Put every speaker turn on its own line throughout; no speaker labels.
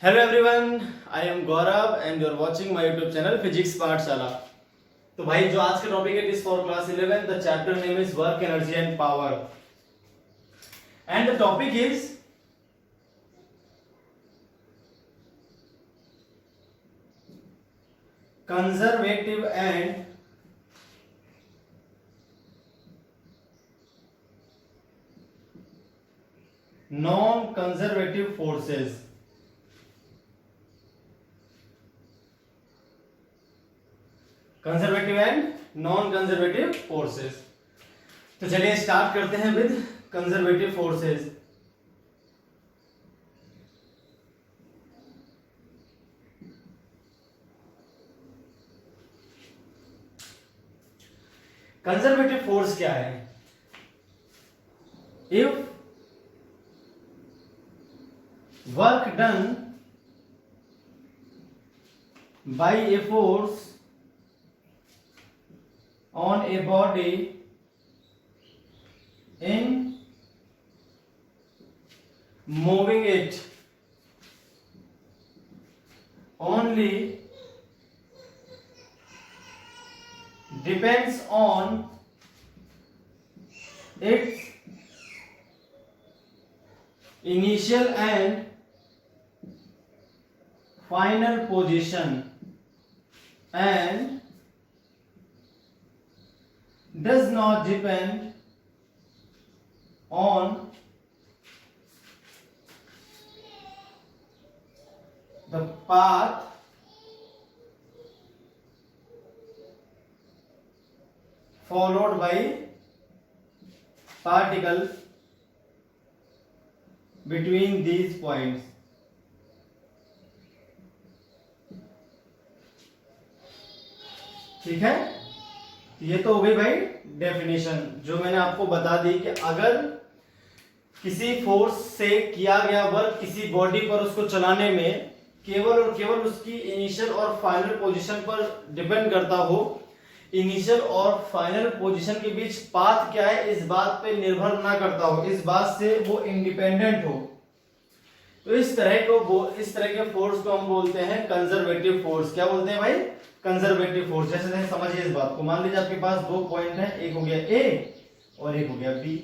Hello everyone, I am Gaurav and you are watching my YouTube channel physics Pathshala. तो भाई जो आज का टॉपिक है is for class 11, the chapter name is work energy and power and the topic is conservative and non conservative forces. Conservative and non conservative forces. तो चलिए start करते हैं with conservative forces. Conservative force क्या है? If work done by a force on a body in moving it only depends on its initial and final position and does not depend on the path followed by particle between these points। ठीक है, ये तो हो गई भाई definition जो मैंने आपको बता दी कि अगर किसी फोर्स से किया गया वर्क किसी बॉडी पर उसको चलाने में केवल और केवल उसकी इनिशियल और फाइनल पोजीशन पर डिपेंड करता हो, इनिशियल और फाइनल पोजीशन के बीच पाथ क्या है इस बात पे निर्भर ना करता हो, इस बात से वो इंडिपेंडेंट हो, तो इस तरह के फोर्स को हम बोलते हैं कंजर्वेटिव फोर्स। क्या बोलते हैं भाई? Conservative force. जैसे समझिए इस बात को, मान लीजिए आपके पास दो पॉइंट हैं, एक हो गया ए और एक हो गया बी।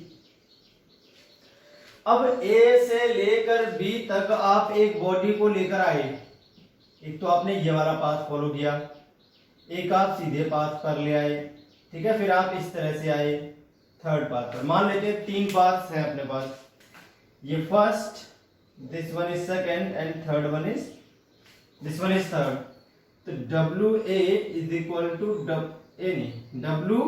अब ए से लेकर बी तक आप एक बॉडी को लेकर आए, एक तो आपने ये वाला पाथ फॉलो किया, एक आप सीधे पाथ पर ले आए, ठीक है, फिर आप इस तरह से आए थर्ड पाथ पर। मान लेते हैं तीन पाथ्स हैं अपने पास, ये first, this one is second and third one is this one is third. तो W A is equal to W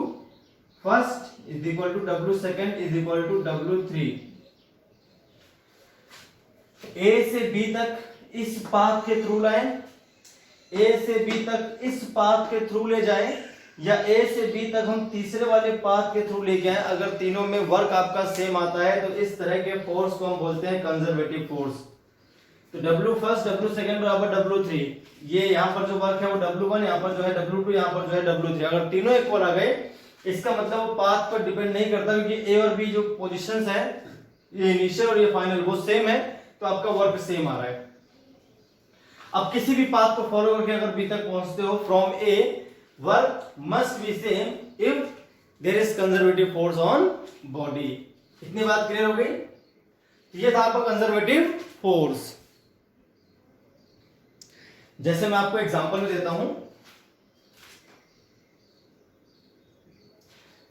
first is equal to W second is equal to W three. A से B तक इस path के through लाए, ए से B तक इस path के थ्रू ले जाए, या ए से बी तक हम तीसरे वाले पाथ के थ्रू लेके आए, अगर तीनों में वर्क आपका सेम आता है तो इस तरह के फोर्स को हम बोलते हैं कंजर्वेटिव फोर्स। तो डब्ल्यू फर्स्ट डब्ल्यू सेकेंड बराबर डब्ल्यू थ्री, ये यहाँ पर जो वर्क है वो डब्ल्यू वन, यहाँ पर जो है डब्ल्यू टू, यहाँ पर जो है डब्ल्यू थ्री। अगर तीनों इक्वल आ गए इसका मतलब वो पाथ पर डिपेंड नहीं करता, क्योंकि ए और बी जो पोजीशंस है, ये इनिशियल और ये फाइनल, वो सेम है, तो आपका वर्क सेम आ रहा है। अब किसी भी पाथ को फॉलो करके अगर बी तक पहुंचते हो from A, work must be same if there is conservative force on body. इतनी बात क्लियर हो गई? ये था आपका कंजर्वेटिव फोर्स। जैसे मैं आपको एग्जांपल में देता हूं,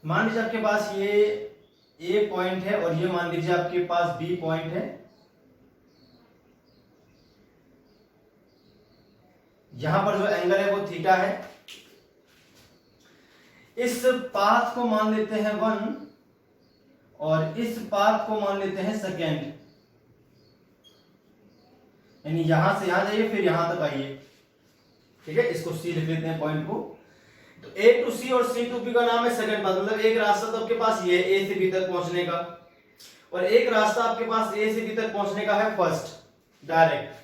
मान लीजिए आपके पास ये ए पॉइंट है और ये मान लीजिए आपके पास बी पॉइंट है। यहां पर जो एंगल है वो थीटा है। इस पाथ को मान लेते हैं 1 और इस पाथ को मान लेते हैं सेकेंड, यानी यहां से यहां जाइए फिर यहां तक आइए, ठीक है, इसको सी लिख लेते हैं पॉइंट को। तो ए टू सी और सी टू बी का नाम है सेकंड पाथ, मतलब एक रास्ता तो आपके पास ये ए से बी तक पहुंचने का, और एक रास्ता आपके पास ए से बी तक पहुंचने का है फर्स्ट डायरेक्ट।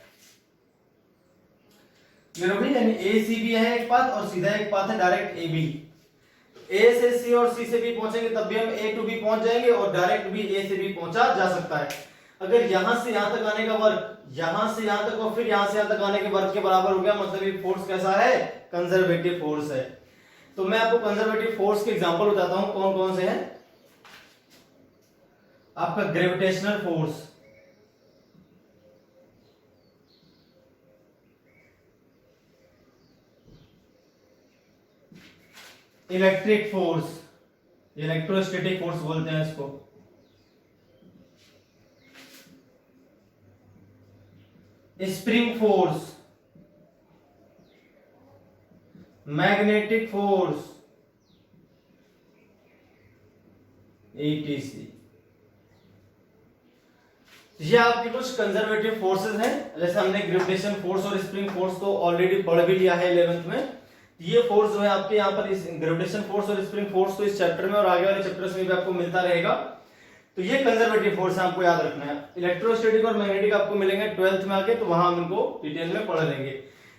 यानी ए सी बी है एक पाथ और सीधा एक पाथ है डायरेक्ट ए बी। ए से सी और सी से बी पहुंचेंगे तब भी हम ए टू बी पहुंच जाएंगे और डायरेक्ट भी ए से बी पहुंचा जा सकता है। अगर यहां से यहां तक आने का वर्क यहां से यहां तक और फिर यहां से यहां तक आने के वर्क के बराबर हो गया, मतलब ये फोर्स कैसा है, कंजर्वेटिव फोर्स है। तो मैं आपको कंजर्वेटिव फोर्स के एग्जांपल बताता हूं कौन कौन से हैं। आपका gravitational force, electric force, electrostatic force बोलते हैं इसको, spring force, magnetic force, etc। ये आपके कुछ कंजर्वेटिव फोर्सेस हैं। जैसे हमने ग्रेविटेशन फोर्स और स्प्रिंग फोर्स तो ऑलरेडी पढ़ भी लिया है 11th में। ये फोर्स जो है आपके यहाँ पर इस ग्रेविटेशन फोर्स और स्प्रिंग फोर्स तो इस चैप्टर में और आगे वाले चैप्टर्स में भी आपको मिलता रहेगा। तो ये कंजर्वेटिव फोर्स है, आपको याद रखना है। इलेक्ट्रोस्टैटिक और मैग्नेटिक आपको मिलेंगे 12th में आके, तो वहां हम इनको डिटेल में पढ़ लेंगे।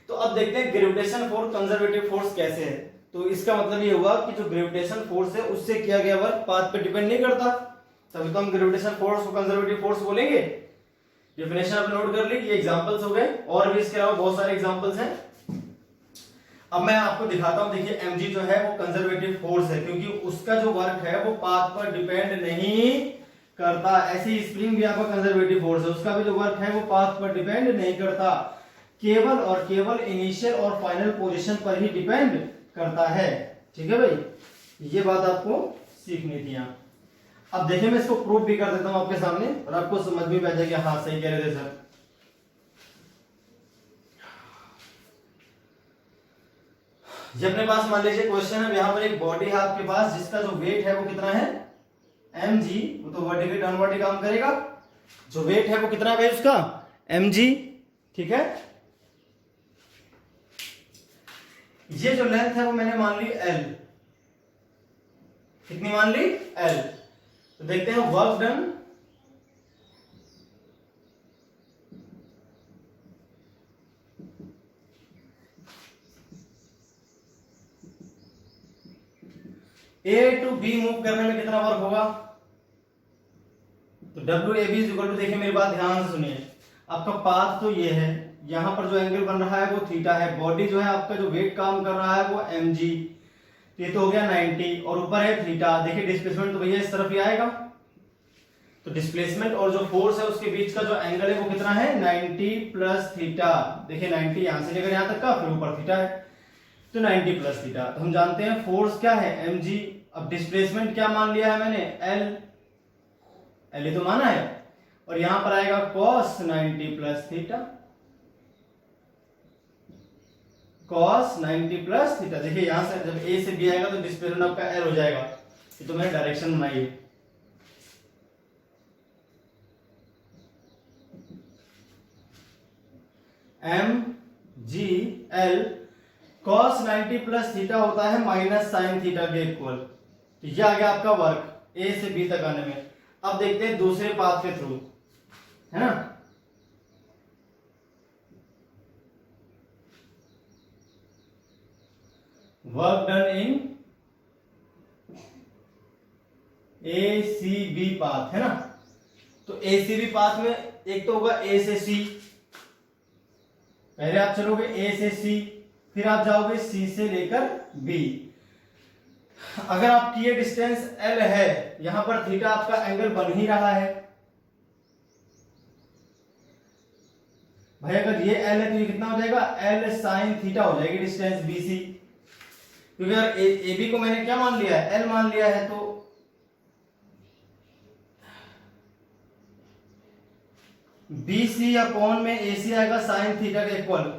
तो अब देखते हैं ग्रेविटेशन फोर्स कंजर्वेटिव फोर्स कैसे है। तो इसका मतलब ये हुआ कि जो ग्रेविटेशन फोर्स है उससे किया गया वर्क पाथ पे डिपेंड नहीं करता, तभी तो हम ग्रेविटेशन फोर्स को कंजर्वेटिव फोर्स बोलेंगे। डेफिनेशन आप नोट कर ली, ये एग्जांपल्स हो गए, और भी इसके अलावा बहुत सारे एग्जांपल्स हैं। अब मैं आपको दिखाता हूं, देखिए mg जो है वो कंजर्वेटिव फोर्स है, क्योंकि उसका जो वर्क है वो पाथ पर डिपेंड नहीं करता। ऐसे ही स्प्रिंग भी आपका कंजर्वेटिव फोर्स है, उसका भी जो वर्क है वो पाथ पर डिपेंड नहीं करता, केवल और केवल इनिशियल और फाइनल पोजीशन पर ही डिपेंड करता है। ठीक है भाई, ये बात आपको सीखनी थी यहाँ। अब देखिए मैं इसको प्रूफ भी कर देता हूं आपके सामने, और आपको समझ में आ जाएगा, हाँ सही कह रहे थे सर। ये अपने पास मान लीजिए क्वेश्चन है, यहाँ पर एक बॉडी है आपके पास जिसका जो वेट है वो कितना है mg, वो तो वर्टिकली डाउनवर्ड ही काम करेगा। जो वेट है वो कितना है भाई उसका mg, ठीक है। ये जो लेंथ है वो मैंने मान ली l, कितनी मान ली l। तो देखते हैं work done, A to B move करने में कितना वर्क होगा। तो WAB इज इक्वल टू, देखिए मेरी बात ध्यान से सुनिए, आपका पाथ तो ये है, यहां पर जो एंगल बन रहा है वो थीटा है, बॉडी जो है आपका जो वेट काम कर रहा है वो mg, ये तो हो गया 90, और ऊपर है थीटा। देखिए डिस्प्लेसमेंट तो भैया इस तरफ ही आएगा, तो डिस्प्लेसमेंट और जो फोर्स है उसके बीच का जो एंगल है वो कितना है 90 प्लस थीटा। देखिए 90 यहां से लेकर यहां तक का, फिर ऊपर थीटा है, तो 90 प्लस थीटा। तो हम जानते हैं फोर्स क्या है mg। अब डिस्प्लेसमेंट क्या मान लिया है मैंने l ही तो माना है, और यहां पर आएगा cos 90 plus theta, cos 90 plus theta. देखिए यहां से जब a से b आएगा तो डिस्प्लेसमेंट आपका l हो जाएगा, ये तो मैंने डायरेक्शन बनाई है। mg l cos 90 plus theta होता है माइनस साइन थीटा के इक्वल। तो यह आ गया आपका वर्क ए से बी तक आने में। अब देखते हैं दूसरे पाथ के थ्रू, है ना। Work done in A C B path, है ना। तो ए सी बी पाथ में एक तो होगा ए से सी, पहले आप चलोगे ए से सी, फिर आप जाओगे सी से लेकर बी। अगर आपकी ये डिस्टेंस एल है, यहां पर थीटा आपका एंगल बन ही रहा है भाई, अगर ये एल है तो ये कितना हो जाएगा एल साइन थीटा हो जाएगी डिस्टेंस बीसी, क्योंकि अगर ए बी को मैंने क्या मान लिया है एल मान लिया है, तो बीसी अपॉन में एसी आएगा साइन थीटा के इक्वल,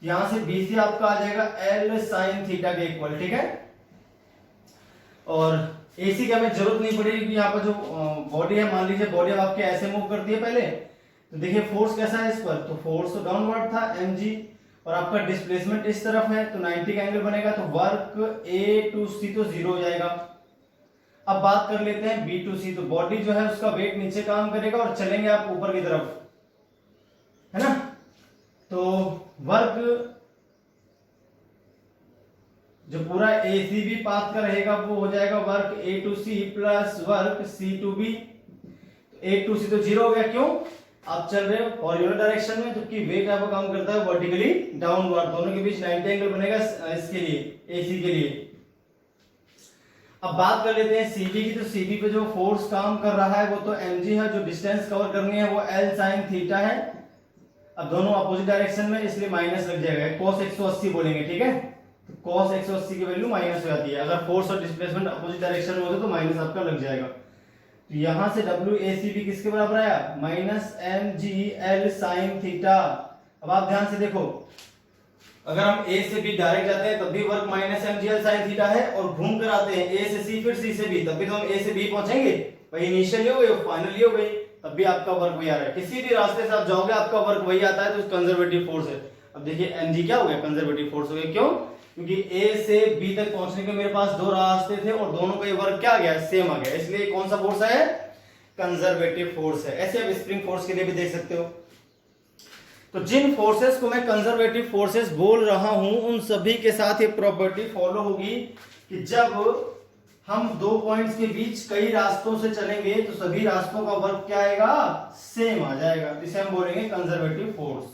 यहां से बीसी आपका आ जाएगा एल साइन थीटा के इक्वल, ठीक है। और एसी की हमें जरूरत नहीं पड़ेगी, कि यहाँ पर जो बॉडी है, मान लीजिए बॉडी आपके ऐसे मूव करती है पहले, तो देखिए फोर्स कैसा है इस पर, तो फोर्स तो डाउनवर्ड था mg, और आपका डिस्प्लेसमेंट इस तरफ है तो 90 का एंगल बनेगा, तो वर्क a टू c तो 0 हो जाएगा। अब बात कर लेते हैं b टू c, तो बॉडी जो है उसका वेट नीचे काम करेगा और चलेंगे आप ऊपर की तरफ, है ना। तो वर्क जो पूरा ACB पाथ का रहेगा वो हो जाएगा work A to C plus work C to B। A to C तो 0 हो गया, क्यों? आप चल रहे हो हॉरिजॉन्टल डायरेक्शन में, जबकि वेट आपका काम करता है वर्टिकली डाउनवर्ड। दोनों के बीच 90 एंगल बनेगा इसके लिए, AC के लिए। अब बात कर लेते हैं CB की। तो CB पे जो फोर्स काम कर रहा है वो तो mg है, जो डिस्टेंस कवर करनी है वो L sin थीटा है। अब दोनों अपोजिट डायरेक्शन में, इसलिए माइनस लग जाएगा, cos 180 बोलेंगे, ठीक है? तो cos 180 की वैल्यू माइनस हो जाती है। अगर फोर्स और डिस्प्लेसमेंट अपोजिट डायरेक्शन में होते तो माइनस आपका लग जाएगा। तो यहां से WACB किसके बराबर आया? Minus mg L sin theta. अब आप ध्यान से देखो, अगर हम A से B डायरेक्ट जाते हैं तब भी work minus mg L sin theta है, और घूम कर आते हैं A से C फिर C से B, तब भी तो हम A से B पहुंचेंगे। वही इनिशियल हो गई, फाइनल हो गई, तब भी आपका वर्क वही आ रहा है। किसी भी रास्ते से आप जाओगे आपका वर्क वही आता है, तो कंजर्वेटिव फोर्स है। अब देखिए mg क्या हो गया? कंजर्वेटिव फोर्स हो गया। क्यों? क्योंकि A से B तक पहुंचने के मेरे पास दो रास्ते थे और दोनों का वर्क क्या आ गया? सेम आ गया, इसलिए कौन सा फोर्स है? कंजर्वेटिव फोर्स है। ऐसे आप स्प्रिंग फोर्स के लिए भी देख सकते हो। तो जिन फोर्सेस को मैं कंजर्वेटिव फोर्सेस बोल रहा हूं, उन सभी के साथ ये प्रॉपर्टी फॉलो होगी कि जब हम दो पॉइंट्स के बीच कई रास्तों से चलेंगे तो सभी रास्तों का वर्क क्या आएगा? सेम आ जाएगा। इसे हम बोलेंगे कंजर्वेटिव फोर्स,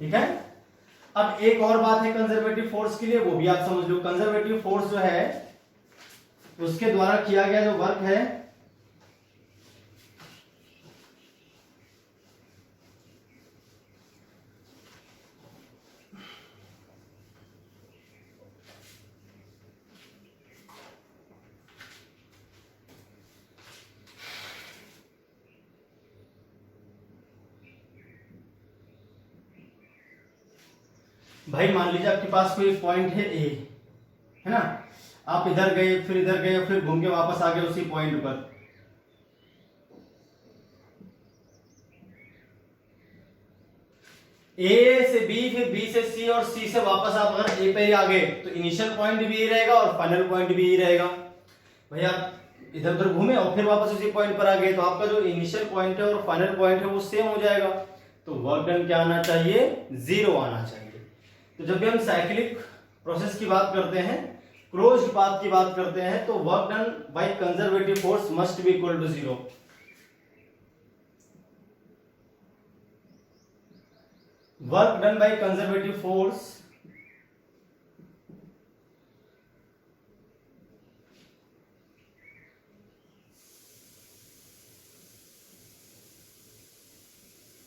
ठीक है? अब एक और बात है कंजर्वेटिव फोर्स के लिए, वो भी आप समझ लो। कंजर्वेटिव फोर्स जो है उसके द्वारा किया गया जो वर्क है भाई, मान लीजिए आपके पास कोई पॉइंट है ए, है ना? आप इधर गए, फिर इधर गए, फिर घूम के वापस आ गए उसी पॉइंट पर। ए से बी, फिर बी से सी, और सी से वापस आप अगर ए पे ही आ गए तो इनिशियल पॉइंट भी यही रहेगा और फाइनल पॉइंट भी यही रहेगा। भाई आप इधर उधर घूमे और फिर वापस उसी पॉइंट पर आ गए, तो आपका जो इनिशियल पॉइंट है और फाइनल पॉइंट है वो सेम हो जाएगा। तो वर्क डन क्या आना चाहिए? 0 आना चाहिए। तो जब भी हम साइक्लिक प्रोसेस की बात करते हैं, क्लोज्ड पाथ की बात करते हैं, तो work done by conservative force must be equal to 0। Work done by conservative force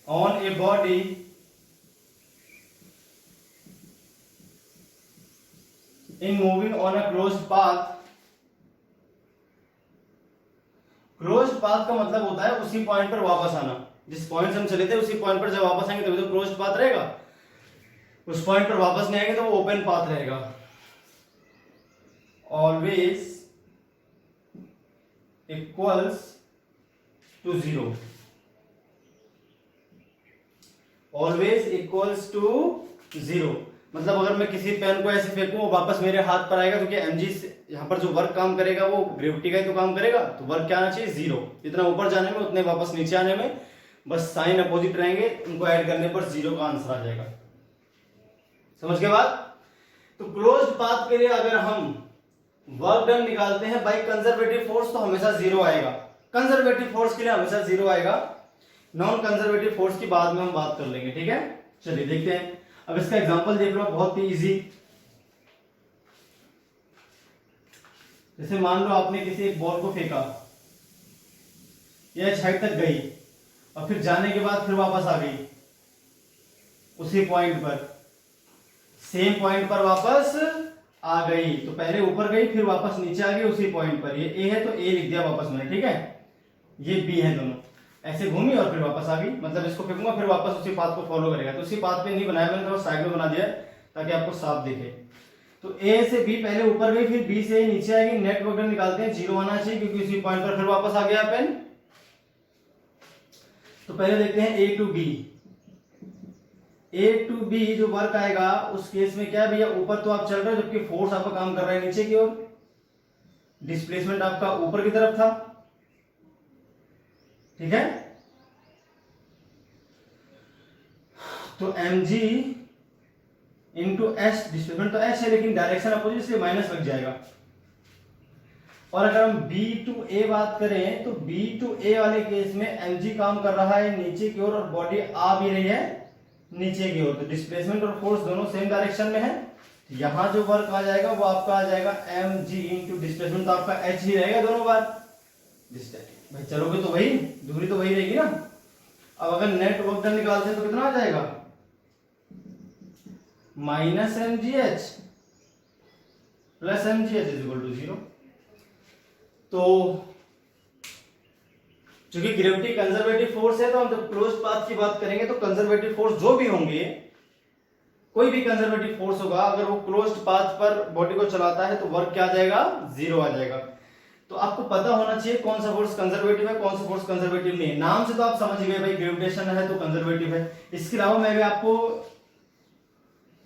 on a body in moving on a closed path। Closed path का मतलब होता है उसी पॉइंट पर वापस आना। जिस पॉइंट से हम चले थे उसी पॉइंट पर जब वापस आएंगे तभी तो क्लोज्ड पाथ रहेगा। उस पॉइंट पर वापस नहीं आएंगे तो वो ओपन पाथ रहेगा। Always equals to 0। Always equals to 0 मतलब अगर मैं किसी पेन को ऐसे फेंकूं वो वापस मेरे हाथ पर आएगा, क्योंकि mg यहां पर जो वर्क काम करेगा वो ग्रेविटी का ही तो काम करेगा। तो वर्क क्या आना चाहिए? 0। जितना ऊपर जाने में उतने वापस नीचे आने में, बस साइन अपोजिट रहेंगे, उनको ऐड करने पर 0 का आंसर आ जाएगा। समझ के बाद? तो क्लोज्ड पाथ के लिए अगर हम वर्क डन निकालते हैं बाय कंजर्वेटिव फोर्स तो हमेशा 0 आएगा। कंजर्वेटिव फोर्स के लिए हमेशा 0 आएगा। नॉन कंजर्वेटिव फोर्स की बाद में हम बात कर लेंगे, ठीक है? चलिए देखते हैं। अब इसका एग्जांपल देख लो, बहुत ही इजी। जैसे मान लो आपने किसी एक बॉल को फेंका, यह हाइट तक गई और फिर जाने के बाद फिर वापस आ गई उसी पॉइंट पर, सेम पॉइंट पर वापस आ गई। तो पहले ऊपर गई फिर वापस नीचे आ गई उसी पॉइंट पर। ये ए है तो ए लिख दिया वापस मैंने, ठीक है? ये बी है, दोनों ऐसे घूमी और फिर वापस आ गई। मतलब इसको फेंकूंगा फिर वापस उसी पाथ को फॉलो करेगा। तो उसी पाथ पे नहीं बनाया मैंने, थोड़ा साइड में बना दिया ताकि आपको साफ दिखे। तो ए से बी पहले ऊपर गई फिर बी से नीचे आएगी। नेट वर्क निकालते हैं, 0 आना चाहिए क्योंकि उसी पॉइंट पर फिर वापस आ गया पेन। तो पहले देखते हैं A to B. A to B जो वर्क आएगा उस केस में क्या है भैया? ऊपर तो आप चल रहे हो जबकि फोर्स आपका काम कर रहा है नीचे की ओर। डिस्प्लेसमेंट आपका ऊपर की तरफ था, ठीक है? तो mg इंटू एच, डिस्प्लेसमेंट तो एच है लेकिन डायरेक्शन अपोजिट इसलिए माइनस लग जाएगा। और अगर हम बी टू ए बात करें तो बी टू ए वाले केस में mg काम कर रहा है नीचे की ओर और बॉडी आ भी रही है नीचे की ओर, तो डिस्प्लेसमेंट और फोर्स दोनों सेम डायरेक्शन में है। यहां जो वर्क आ जाएगा वो आपका आ जाएगा mg इंटू डिस्प्लेसमेंट, तो आपका h ही रहेगा दोनों बार। भाई चलोगे तो वही, दूरी तो वही रहेगी ना। अब अगर नेट वर्क डन निकालते हैं तो कितना आ जाएगा, minus M G H plus M G H is equal to 0। तो चूंकि ग्रेविटी कंजर्वेटिव फोर्स है, तो हम जब क्लोज्ड पाथ की बात करेंगे तो कंजर्वेटिव फोर्स जो भी होंगे, कोई भी कंजर्वेटिव फोर्स होगा, अगर वो क्लोज्ड पाथ पर बॉडी को चलाता है तो वर्क क्या आ जाएगा, 0 आ जाएगा। तो आपको पता होना चाहिए कौन सा फोर्स कंजर्वेटिव है, कौन सा फोर्स कंजर्वेटिव नहीं है। नाम से तो आप समझ गए भाई ग्रेविटेशन है तो कंजर्वेटिव है। इसके अलावा मैं भी आपको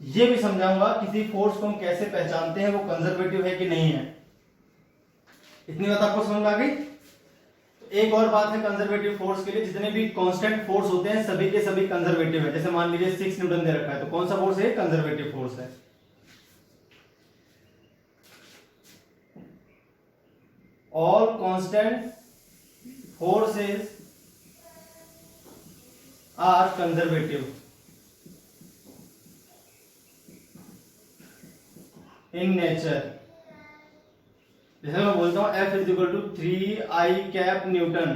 ये भी समझाऊंगा किसी फोर्स को हम कैसे पहचानते हैं वो कंजर्वेटिव है कि नहीं है। इतनी बात आपको समझ में आ गई। तो एक और बात है कंजर्वेटिव फोर्स के लिए, जितने भी कांस्टेंट फोर्स होते हैं सभी के सभी कंजर्वेटिव है। जैसे मान लीजिए 6 न्यूटन दे रखा है, तो कौन सा फोर्स है, कंजर्वेटिव फोर्स है। All constant forces are conservative in nature. जैसे मैं बोलता हूं F is equal to 3I cap newton,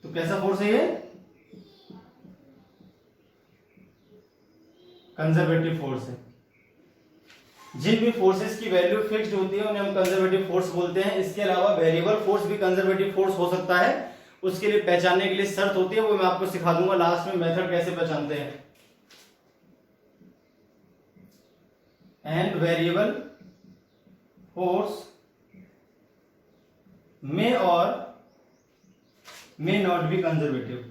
तो कैसा फोर्स है ये, कंजर्वेटिव फोर्स है। जिन भी फोर्सेस की वैल्यू फिक्स्ड होती है उन्हें हम कंजर्वेटिव फोर्स बोलते हैं। इसके अलावा वेरिएबल फोर्स भी कंजर्वेटिव फोर्स हो सकता है, उसके लिए पहचानने के लिए शर्त होती है, वो मैं आपको सिखा दूंगा लास्ट में मेथड कैसे पहचानते हैं। And variable force may or may not be conservative।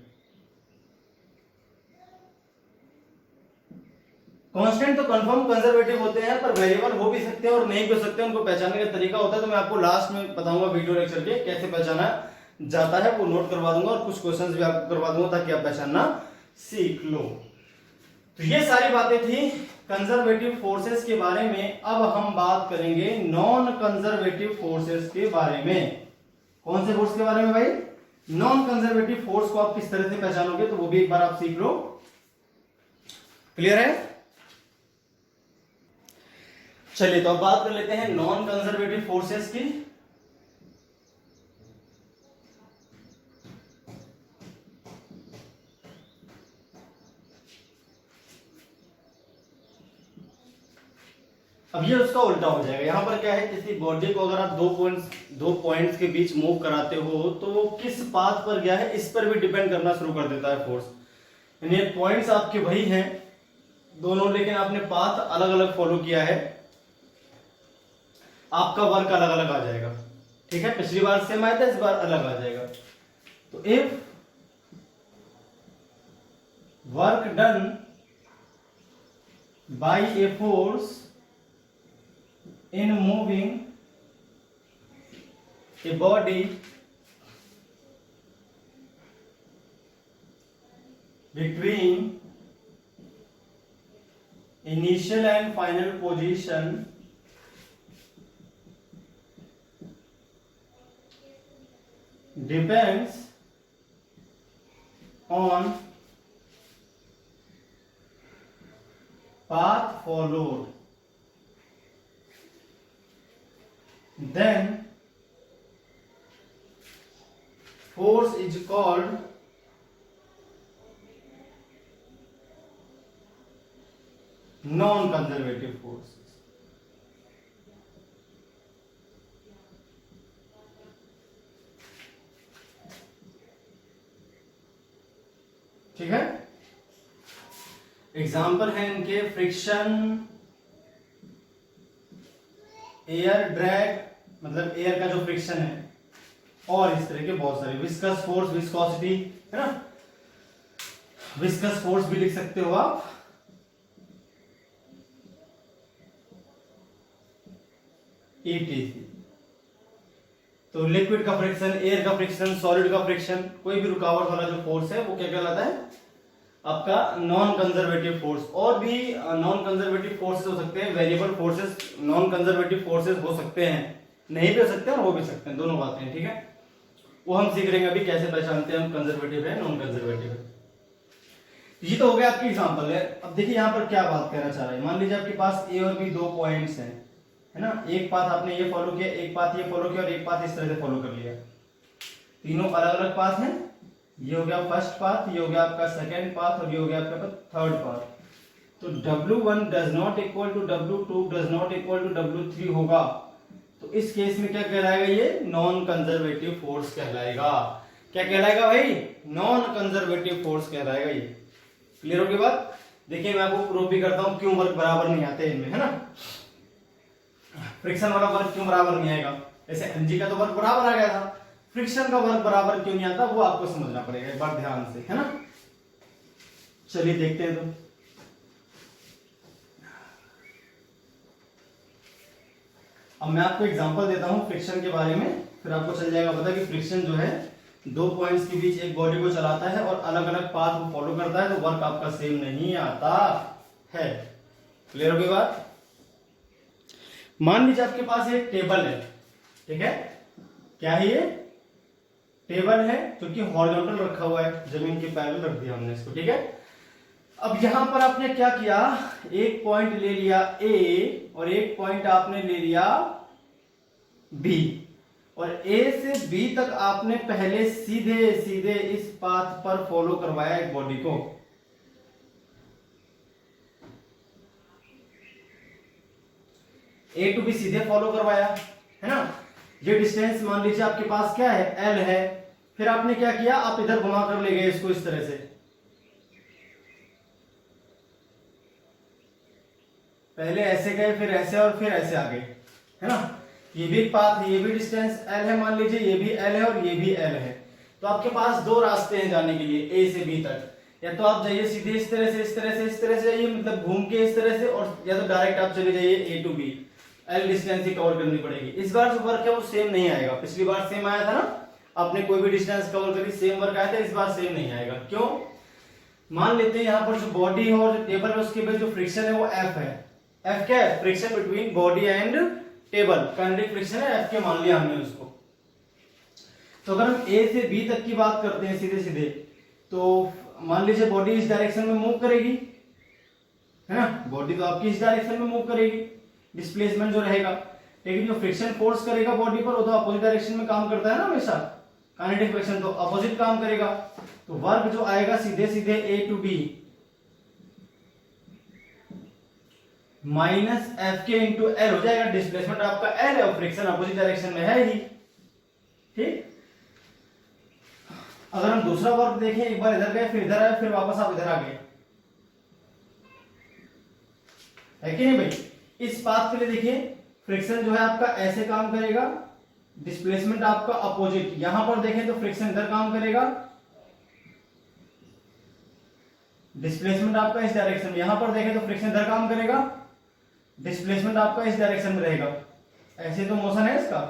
Constant तो कंफर्म कंजर्वेटिव होते हैं, पर वेरिएबल हो भी सकते हैं और नहीं भी हो सकते हैं, उनको पहचानने का तरीका होता है। तो मैं आपको लास्ट में बताऊंगा वीडियो लेक्चर के कैसे पहचाना जाता है, वो नोट करवा दूंगा और कुछ क्वेश्चंस भी आपको करवा दूंगा ताकि आप पहचानना सीख लो। तो ये सारी बातें थी कंजर्वेटिव फोर्सेस के बारे में। अब हम बात करेंगे नॉन कंजर्वेटिव फोर्सेस के बारे में। कौन से फोर्स के बारे में भाई, नॉन कंजर्वेटिव फोर्स को आप किस तरह से पहचानोगे, तो वो भी एक बार आप सीख लो। क्लियर है। चलिए तो अब बात कर लेते हैं नॉन कंजर्वेटिव फोर्सेस की। अब ये उसका उल्टा हो जाएगा। यहां पर क्या है, किसी बॉडी को अगर आप दो पॉइंट्स के बीच मूव कराते हो तो वो किस पाथ पर गया है इस पर भी डिपेंड करना शुरू कर देता है फोर्स। यानी पॉइंट्स आपके वही हैं दोनों, लेकिन आपने पाथ अलग अलग फॉलो किया है, आपका वर्क अलग अलग आ जाएगा। ठीक है, पिछली बार सेम आया था, इस बार अलग आ जाएगा। तो if work done by a force in moving a body between initial and final position depends on path followed, then force is called non-conservative forces। ठीक है, एग्जाम्पल है इनके फ्रिक्शन, एयर ड्रैग मतलब एयर का जो फ्रिक्शन है, और इस तरह के बहुत सारे, विस्कस फोर्स, विस्कोसिटी है ना, विस्कस फोर्स भी लिख सकते हो आप। ETC। तो लिक्विड का फ्रिक्शन, एयर का फ्रिक्शन, सॉलिड का फ्रिक्शन, कोई भी रुकावट वाला जो फोर्स है वो क्या कहलाता है, आपका नॉन कंजर्वेटिव फोर्स। और भी नॉन कंजर्वेटिव फोर्सेस हो सकते हैं, variable forces non conservative forces हो सकते हैं। नहीं भी हो सकते हैं और हो भी सकते हैं, दोनों बातें हैं, ठीक है। वो हम सीख रहे हैं अभी कैसे पहचानते हैं हम कंजर्वेटिव है नॉन कंजर्वेटिव है। ये तो हो गया आपकी एग्जांपल है। अब देखिए यहाँ पर क्या बात कहना चाह रहा है। मान लीजिए आपके पास ए और बी 2 पॉइंट्स हैं, है ना। एक पाथ आपने ये फॉलो किया, एक पाथ ये फॉलो किया और एक पाथ इस तरह से फॉलो कर लिया। तीनों अलग अलग पाथ हैं। ये हो गया फर्स्ट पाथ, ये हो गया आपका सेकंड पाथ और ये हो गया आपका थर्ड पाथ। तो W1 does not equal to W2 does not equal to W3 होगा। तो इस केस में क्या कहलाएगा, ये नॉन कंजर्वेटिव फोर्स कहलाएगा। क्या कहलाएगा भाई, नॉन कंजर्वेटिव फोर्स कहलाएगा ये। क्लियर हो गई बात। देखिए मैं आपको प्रूव भी करता हूं क्यों वर्क बराबर नहीं आते इनमें, है ना। फ्रिक्शन वाला वर्क क्यों बराबर नहीं आएगा, जैसे एनर्जी का तो वर्क बराबर आ गया था, फ्रिक्शन का वर्क बराबर क्यों नहीं आता वो आपको समझना पड़ेगा एक बार ध्यान से, है ना। चलिए देखते हैं। तो अब मैं आपको एग्जांपल देता हूं फ्रिक्शन के बारे में, फिर आपको चल जाएगा पता कि फ्रिक्शन जो है 2 पॉइंट्स के बीच एक बॉडी को चलाता है और अलग अलग पाथ को फॉलो करता है, तो वर्क आपका सेम नहीं आता है। क्लियर हो गई बात। मान लीजिए आपके पास एक टेबल है, ठीक है। क्या है ये, टेबल है जो कि हॉरिजॉन्टल रखा हुआ है, जमीन के पैरेलल रख दिया हमने इसको, ठीक है। अब यहां पर आपने क्या किया, एक पॉइंट ले लिया ए और एक पॉइंट आपने ले लिया बी, और ए से बी तक आपने पहले सीधे सीधे इस पाथ पर फॉलो करवाया एक बॉडी को। ए टू बी सीधे फॉलो करवाया, है ना। ये डिस्टेंस मान लीजिए आपके पास क्या है, एल है। फिर आपने क्या किया, आप इधर घुमा कर ले गए इसको इस तरह से, पहले ऐसे गए फिर ऐसे और फिर ऐसे आ गए, है ना। ये भी पाथ है, ये भी डिस्टेंस एल है, मान लीजिए ये भी एल है और ये भी एल है। तो आपके पास 2 रास्ते हैं जाने के लिए ए से बी तक। या तो आप जाइए सीधे इस तरह से, इस तरह से, इस तरह से जाइए, मतलब घूम के इस तरह से, और या तो डायरेक्ट आप चले जाइए A to B. L distance ही कवर करनी पड़ेगी। इस बार जो वर्क है वो सेम नहीं आएगा। पिछली बार सेम आया था ना, आपने कोई भी डिस्टेंस कवर करी सेम वर्क आया था, इस बार सेम नहीं आएगा। क्यों, मान लेते हैं यहाँ पर जो बॉडी है और जो टेबल है उसके बीच जो फ्रिक्शन है वो एफ है। एफ क्या है, friction between body and table, kinetic friction है एफ के, मान लिया हमने उसको। तो अगर हम ए से बी तक की बात करते हैं सीधे सीधे, तो मान लीजिए बॉडी इस डायरेक्शन में मूव करेगी, है ना। बॉडी तो आपकी इस डायरेक्शन में मूव करेगी, डिस्प्लेसमेंट जो रहेगा। लेकिन जो फ्रिक्शन फोर्स करेगा बॉडी पर वो तो अपोजिट डायरेक्शन में काम करता है ना हमेशा, काइनेटिक फ्रिक्शन तो अपोजिट काम करेगा। तो वर्क जो आएगा सीधे सीधे ए टू बी माइनस एफ के इंटू एल हो जाएगा। डिस्प्लेसमेंट आपका एल है और फ्रिक्शन अपोजिट डायरेक्शन में है ही, ठीक। अगर हम दूसरा वर्क देखें, एक बार इधर गए फिर इधर आए फिर वापस आप इधर आ गए, है कि नहीं भाई। इस पाथ के लिए देखिए फ्रिक्शन जो है आपका ऐसे काम करेगा, डिस्प्लेसमेंट आपका अपोजिट। यहां पर देखें तो फ्रिक्शन इधर काम करेगा, डिस्प्लेसमेंट आपका इस डायरेक्शन में। यहां पर देखें तो फ्रिक्शन इधर काम करेगा, डिस्प्लेसमेंट आपका इस डायरेक्शन में रहेगा। ऐसे तो मोशन है इसका,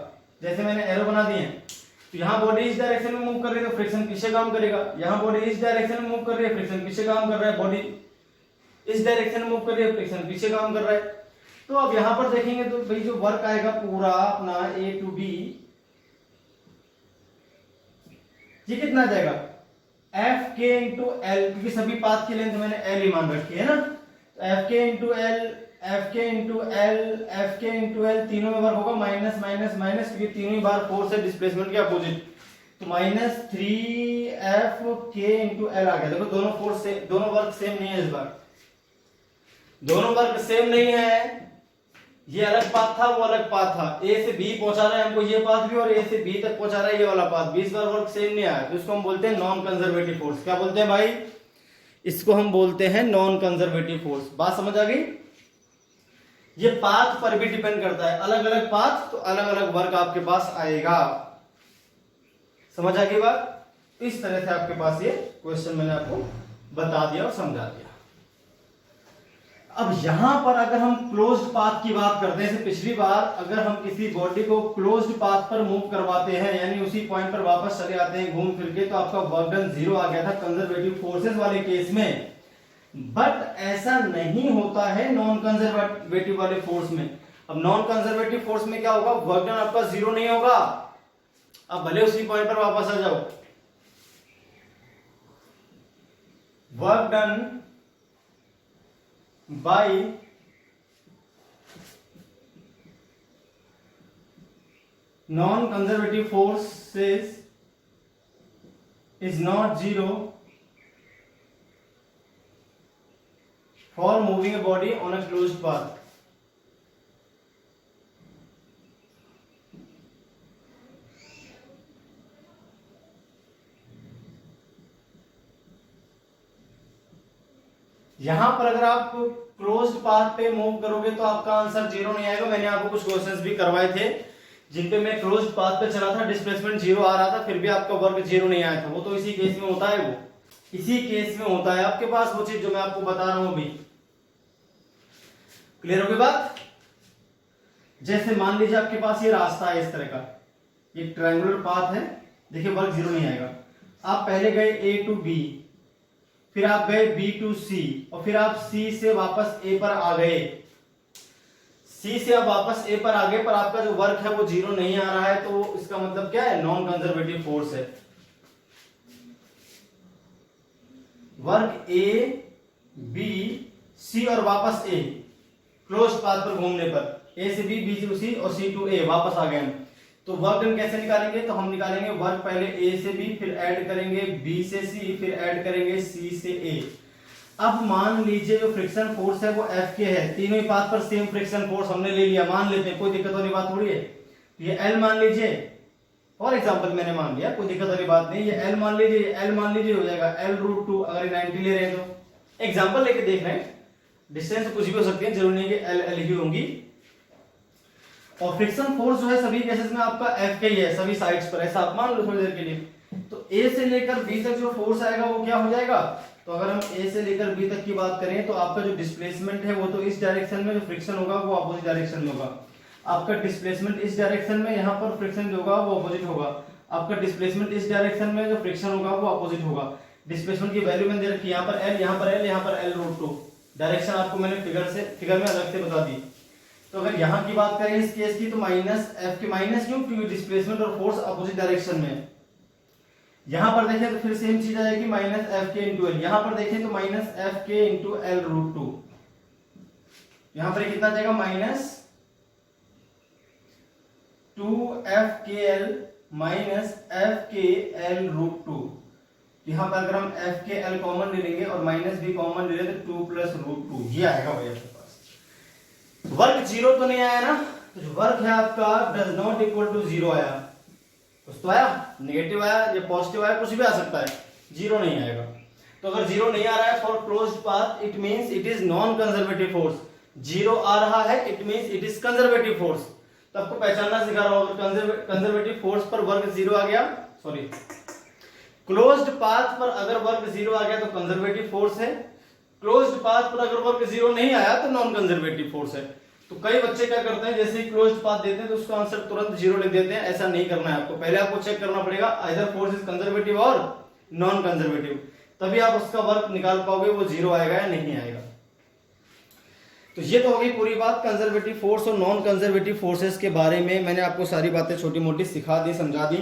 जैसे मैंने एरो बना दिए हैं। तो यहाँ बॉडी इस डायरेक्शन में मूव कर रही है तो फ्रिक्शन पीछे काम करेगा, यहाँ बॉडी इस डायरेक्शन में मूव कर रही है फ्रिक्शन पीछे काम कर रहा है, बॉडी इस डायरेक्शन में मूव कर रही है फ्रिक्शन पीछे काम कर रहा है। तो अब यहां पर देखेंगे तो भाई जो वर्क आएगा पूरा अपना ए टू बी, ये कितना आ जाएगा, एफ के इंटू एल, क्योंकि सभी पाथ की लेंथ मैंने एल ही मान रखी है ना। तो एफ के इंटू एल, एफ के इंटू एल, एफ के इंटू एल, तीनों में वर्क होगा माइनस माइनस माइनस, क्योंकि तीनों ही बार फोर्स है डिस्प्लेसमेंट के अपोजिट। तो माइनस 3 एफ के इंटू एल आ गया। देखो दोनों फोर्स से, दोनों वर्क सेम नहीं है इस बार, दोनों वर्क सेम नहीं है। ये अलग पाथ था वो अलग पाथ था, ए से बी पहुंचा रहा है हमको ये पाथ भी, और ए से बी तक पहुंचा रहा है ये वाला पाथ भी। इस बार वर्क सेम नहीं आया, तो इसको हम बोलते हैं नॉन कंजर्वेटिव फोर्स। क्या बोलते हैं भाई, इसको हम बोलते हैं नॉन कंजर्वेटिव फोर्स। बात समझ आ गई। ये पाथ पर भी डिपेंड करता है, अलग अलग पाथ तो अलग अलग वर्क आपके पास आएगा। समझ आ गई बात। इस तरह से आपके पास ये क्वेश्चन मैंने आपको बता दिया और समझा दिया। अब यहां पर अगर हम क्लोज्ड पाथ की बात करते हैं, पिछली बार अगर हम किसी बॉडी को क्लोज्ड पाथ पर मूव करवाते हैं, यानी उसी पॉइंट पर वापस चले आते हैं घूम फिर के, तो आपका वर्क डन 0 आ गया था कंजर्वेटिव फोर्सेस वाले केस में। बट ऐसा नहीं होता है नॉन कंजर्वेटिव वाले फोर्स में। अब नॉन कंजर्वेटिव फोर्स में क्या होगा, वर्क डन आपका जीरो नहीं होगा। अब भले उसी पॉइंट पर वापस आ जाओ, work done bye non conservative forces is not zero for moving a body on a closed path. यहां पर अगर आप क्लोज्ड पाथ पे मूव करोगे तो आपका आंसर जीरो नहीं आएगा। मैंने आपको कुछ क्वेश्चंस भी करवाए थे जिन पे मैं क्लोज्ड पाथ पे चला था, डिस्प्लेसमेंट जीरो आ रहा था, फिर भी आपका वर्क जीरो नहीं आया था। वो तो इसी केस में होता है, वो इसी केस में होता है आपके पास वो चीज जो मैं आपको बता रहा हूं अभी। क्लियर हो गई बात? जैसे मान लीजिए आपके पास ये रास्ता है इस तरह का, ये ट्रायंगुलर पाथ है, देखिए वर्क जीरो नहीं आएगा। आप पहले गए ए टू बी, फिर आप गए बी टू सी, और फिर आप सी से वापस ए पर आ गए। सी से आप वापस ए पर आ गए, पर आपका जो वर्क है वो जीरो नहीं आ रहा है, तो इसका मतलब क्या है, नॉन कंजर्वेटिव फोर्स है। वर्क ए बी सी और वापस ए, क्लोज पाथ पर घूमने पर ए से बी से सी और सी टू ए वापस आ गए हम, तो वर्क डन कैसे निकालेंगे, तो हम निकालेंगे वर्क पहले ए से बी, फिर ऐड करेंगे बी से सी, फिर ऐड करेंगे सी से ए। अब मान लीजिए जो फ्रिक्शन फोर्स है वो एफ के है, तीनों ही पाथ पर सेम फ्रिक्शन फोर्स हमने ले लिया, मान लेते हैं, कोई दिक्कत वाली बात थोड़ी है। ये एल मान लीजिए, फॉर एग्जांपल मैंने मान लिया, कोई दिक्कत वाली बात नहीं। ये एल मान लीजिए, एल मान लीजिए, हो जाएगा एल रूट टू, अगर 90 ले रहे हैं तो एग्जांपल लेके देख रहे हैं, डिस्टेंस कुछ भी हो सकती है, जरूरी नहीं कि एल एल ही होंगी। और फ्रिक्शन फोर्स जो है सभी केसेस में आपका एफ के ही है, सभी साइड्स पर, ऐसा आप मान लो थोड़ी देर के लिए। तो ए से लेकर बी तक जो फोर्स आएगा वो क्या हो जाएगा, तो अगर हम ए से लेकर बी तक की बात करें तो आपका जो डिस्प्लेसमेंट है वो तो इस डायरेक्शन में, जो फ्रिक्शन होगा वो अपोजिट डायरेक्शन में होगा। आपका डिस्प्लेसमेंट इस डायरेक्शन में, यहाँ पर फ्रिक्शन जो होगा वो अपोजिट होगा। आपका डिस्प्लेसमेंट इस डायरेक्शन में, जो फ्रिक्शन होगा वो अपोजिट होगा। डिस्प्लेसमेंट की वैल्यू मैंने दे रखी है, यहाँ पर एल, यहाँ पर एल, यहाँ पर एल रूट टू। डायरेक्शन आपको मैंने फिगर में अलग से बता दी। तो अगर यहाँ की बात करें इस केस की, तो माइनस एफ के, माइनस क्यों, क्योंकि डिस्प्लेसमेंट और फोर्स अपोजिट डायरेक्शन में। यहां पर देखें तो फिर सेम चीज आएगी, माइनस एफ के इंटू एल। यहां पर देखें तो माइनस एफ के इंटू एल रूट टू। यहां पर कितना जाएगा, माइनस 2f के एल माइनस एफ के एल रूट टू। यहां पर अगर हम एफ के एल कॉमन ले लेंगे और माइनस भी कॉमन ले लें तो 2 प्लस रूट टू, ये आएगा भाई आपके पास। वर्क जीरो तो नहीं आया ना, तो वर्क है आपका does not equal to zero आया, कुछ तो आया, नेगेटिव आया या पॉजिटिव आया, कुछ भी आ सकता है, जीरो नहीं आएगा। तो अगर जीरो नहीं आ रहा है for closed path, it means it is non conservative force. Zero आ रहा है it means it is conservative force. तो आपको पहचानना सिखा रहा हूं, कंजर्वेटिव फोर्स पर वर्क जीरो आ गया, सॉरी क्लोज्ड पाथ पर अगर वर्क जीरो आ गया तो कंजर्वेटिव फोर्स है, क्लोज्ड पाथ पर अगर वर्क जीरो नहीं आया तो नॉन कंजर्वेटिव फोर्स है। तो कई बच्चे क्या करते हैं, जैसे ही क्लोज्ड पाथ देते हैं तो उसका आंसर तुरंत जीरो लिख देते हैं। ऐसा नहीं करना है आपको, पहले आपको चेक करना पड़ेगा आइदर फोर्स इज कंजर्वेटिव और नॉन कंजर्वेटिव, तभी आप उसका वर्क निकाल पाओगे, वो जीरो आएगा या नहीं आएगा। तो ये तो हो गई पूरी बात कंजर्वेटिव फोर्स और नॉन कंजर्वेटिव फोर्सेस के बारे में। मैंने आपको सारी बातें छोटी मोटी सिखा दी, समझा दी।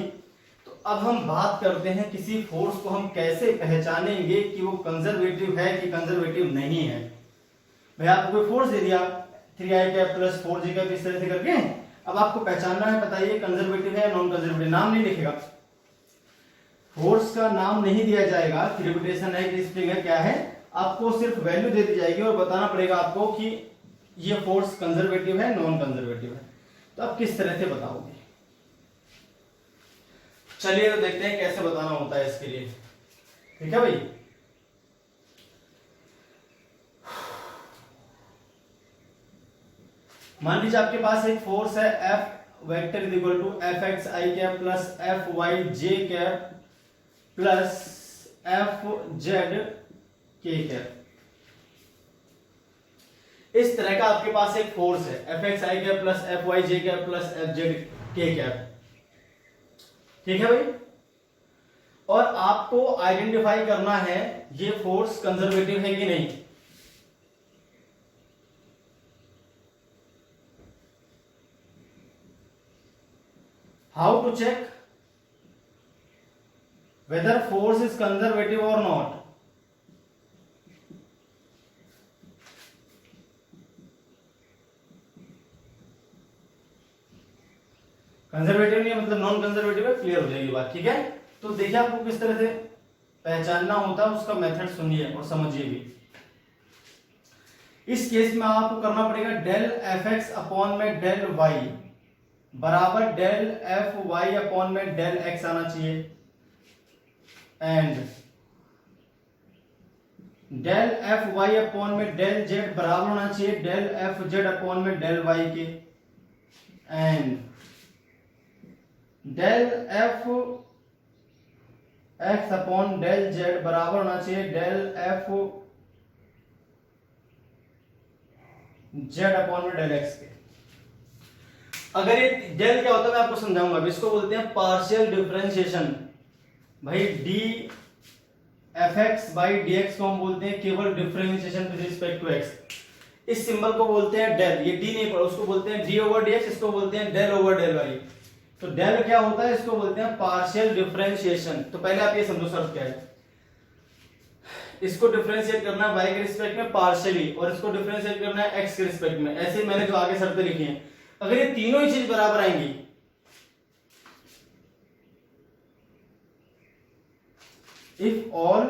तो अब हम बात करते हैं किसी फोर्स को हम कैसे पहचानेंगे कि वो कंजर्वेटिव है कि कंजर्वेटिव नहीं है। भाई आपको कोई फोर्स दे दिया 3i cap plus 4j cap, इस तरह से करके अब आपको पहचानना है, बताइए कंजर्वेटिव है या नॉन कंजर्वेटिव। नाम नहीं लिखेगा, फोर्स का नाम नहीं दिया जाएगा, ग्रेविटेशन है कि स्प्रिंग है क्या है, आपको सिर्फ वैल्यू दे दी जाएगी और बताना पड़ेगा आपको कि ये फोर्स कंजर्वेटिव है नॉन कंजर्वेटिव है। तो आप किस तरह से बताओगे, चलिए तो देखते हैं कैसे बताना होता है इसके लिए। ठीक है भाई, मान लीजिए आपके पास एक फोर्स है F vector is equal to F X I cap plus F Y J cap plus F Z K cap. इस तरह का आपके पास एक फोर्स है F X I cap plus F Y J cap plus F Z K cap. ठीक है भाई, और आपको आइडेंटिफाई करना है ये फोर्स कंजर्वेटिव है कि नहीं। How to check whether force is conservative और नॉट? कंजर्वेटिव नहीं है मतलब नॉन कंजर्वेटिव है, क्लियर हो जाएगी बात, ठीक है। तो देखिए आपको किस तरह से पहचानना होता है, उसका मेथड सुनिए और समझिए भी। इस केस में आपको करना पड़ेगा डेल एफ एक्स अपॉन में डेल वाई बराबर डेल एफ वाई अपॉन में डेल एक्स आना चाहिए, and del F Y upon में डेल जेड बराबर होना चाहिए डेल एफ जेड अपॉन में डेल वाई के, and del F X upon del Z बराबर होना चाहिए डेल एफ जेड अपॉन में डेल एक्स के। अगर ये डेल क्या होता है मैं आपको समझाऊंगा। अब इसको बोलते हैं पार्शियल डिफरेंशिएशन। भाई D F X by D X को हम बोलते हैं केवल differentiation with respect to X. इस सिंबल को बोलते हैं डेल, ये डी नहीं पड़ा, उसको बोलते हैं डी ओवर डी एक्स, इसको बोलते हैं डेल ओवर डेल वाई। तो डेल क्या होता है, इसको बोलते हैं पार्शियल डिफरेंशिएशन। तो पहले आप ये समझो सर क्या है, इसको डिफरेंशिएट करना है y के रिस्पेक्ट में पार्शियली और इसको डिफरेंशिएट करना है x के रिस्पेक्ट में। ऐसे मैंने जो आगे शर्तें लिखी हैं, अगर ये तीनों ही चीज बराबर आएंगी, if all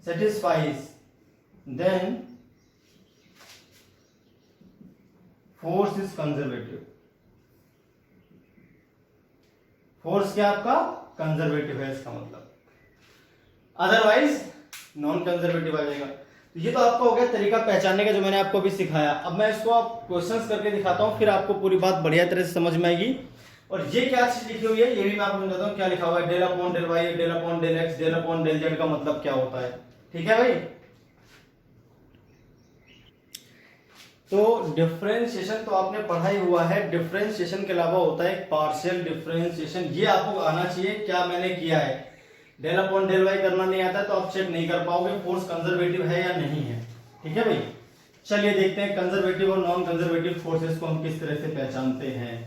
satisfies then force is conservative. Force क्या आपका कंजर्वेटिव है इसका मतलब, अदरवाइज नॉन कंजर्वेटिव आ जाएगा। तो ये तो आपका हो गया तरीका पहचानने का जो मैंने आपको अभी सिखाया। अब मैं इसको आप क्वेश्चंस करके दिखाता हूं, फिर आपको पूरी बात बढ़िया तरह से समझ में आएगी। और ये क्या चीज लिखी हुई है ये भी मैं आपको बताता हूं क्या लिखा हुआ है, del upon del Y del upon del X del upon del Z का मतलब क्या होता है, ठीक है भाई। तो डिफरेंशिएशन तो आपने पढ़ा ही हुआ है, डिफरेंशिएशन के अलावा होता है पार्शियल डिफरेंशिएशन। ये आपको आना चाहिए क्या मैंने किया है। डेल अपॉन डेल वाई करना नहीं आता तो आप चेक नहीं कर पाओगे फोर्स कंजर्वेटिव है या नहीं है, ठीक है भाई। चलिए देखते हैं कंजर्वेटिव और नॉन कंजर्वेटिव फोर्सेस को हम किस तरह से पहचानते हैं,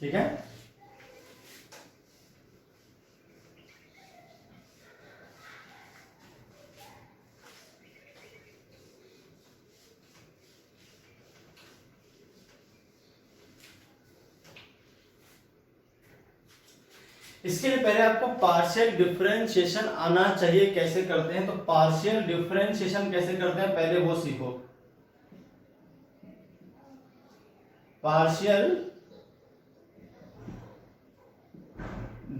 ठीक है। इसके लिए पहले आपको पार्शियल डिफरेंशिएशन आना चाहिए। कैसे करते हैं, तो पार्शियल डिफरेंशिएशन कैसे करते हैं पहले वो सीखो। पार्शियल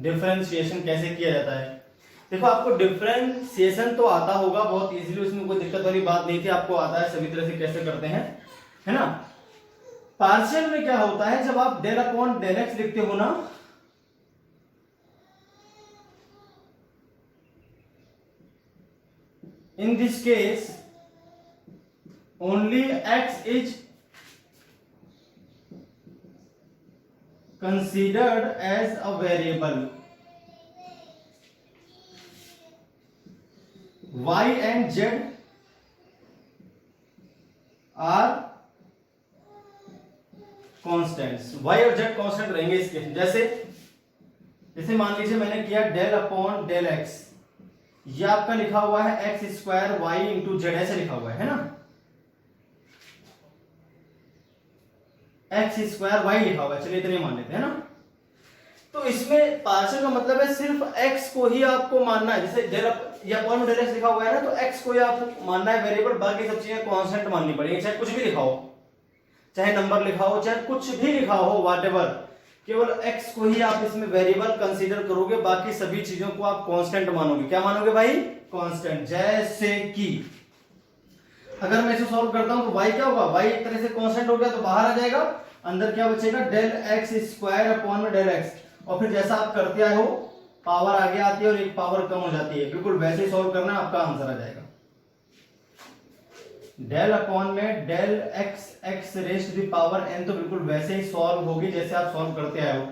डिफरेंशिएशन कैसे किया जाता है, देखो आपको डिफरेंशिएशन तो आता होगा बहुत इजीली, उसमें कोई दिक्कत वाली बात नहीं थी, आपको आता है सभी तरह से कैसे करते हैं, है ना। पार्शियल में क्या होता है, जब आप डेल अपॉन डेल एक्स लिखते हो ना, in this case only x is considered as a variable, y and z are constants। y और z कांस्टेंट रहेंगे इसके। जैसे मान लीजिए मैंने किया डेल अपॉन डेल एक्स, ये आपका लिखा हुआ है X square Y into Z, ऐसे लिखा हुआ है ना, एक्स स्क्वायर वाई लिखा हुआ है, चलिए इतने मान लेते हैं ना। तो इसमें पार्शियल का मतलब है सिर्फ एक्स को ही आपको मानना है। जैसे डेल या अपॉन में डेल एक्स लिखा हुआ है ना, तो एक्स को ही आपको मानना है वेरिएबल, बाकी सब चीजें कांस्टेंट माननी पड़ेगी। चाहे कुछ भी लिखा हो, चाहे नंबर लिखा हो, चाहे कुछ भी लिखा हो, व्हाटएवर, केवल x को ही आप इसमें वेरिएबल कंसीडर करोगे, बाकी सभी चीजों को आप कांस्टेंट मानोगे। क्या मानोगे भाई, कांस्टेंट। जैसे कि अगर मैं इसे सॉल्व करता हूं तो y क्या होगा, y एक तरह से कांस्टेंट हो गया तो बाहर आ जाएगा, अंदर क्या बचेगा डेल एक्स स्क्वायर अपॉन में डेल एक्स, और फिर जैसा आप करते आए हो पावर आगे आती है और एक पावर कम हो जाती है, बिल्कुल वैसे ही सॉल्व करना है, आपका आंसर आ जाएगा। डेल अपॉन में del X X raised the power n, तो बिल्कुल वैसे ही सॉल्व होगी जैसे आप सॉल्व करते आए हो।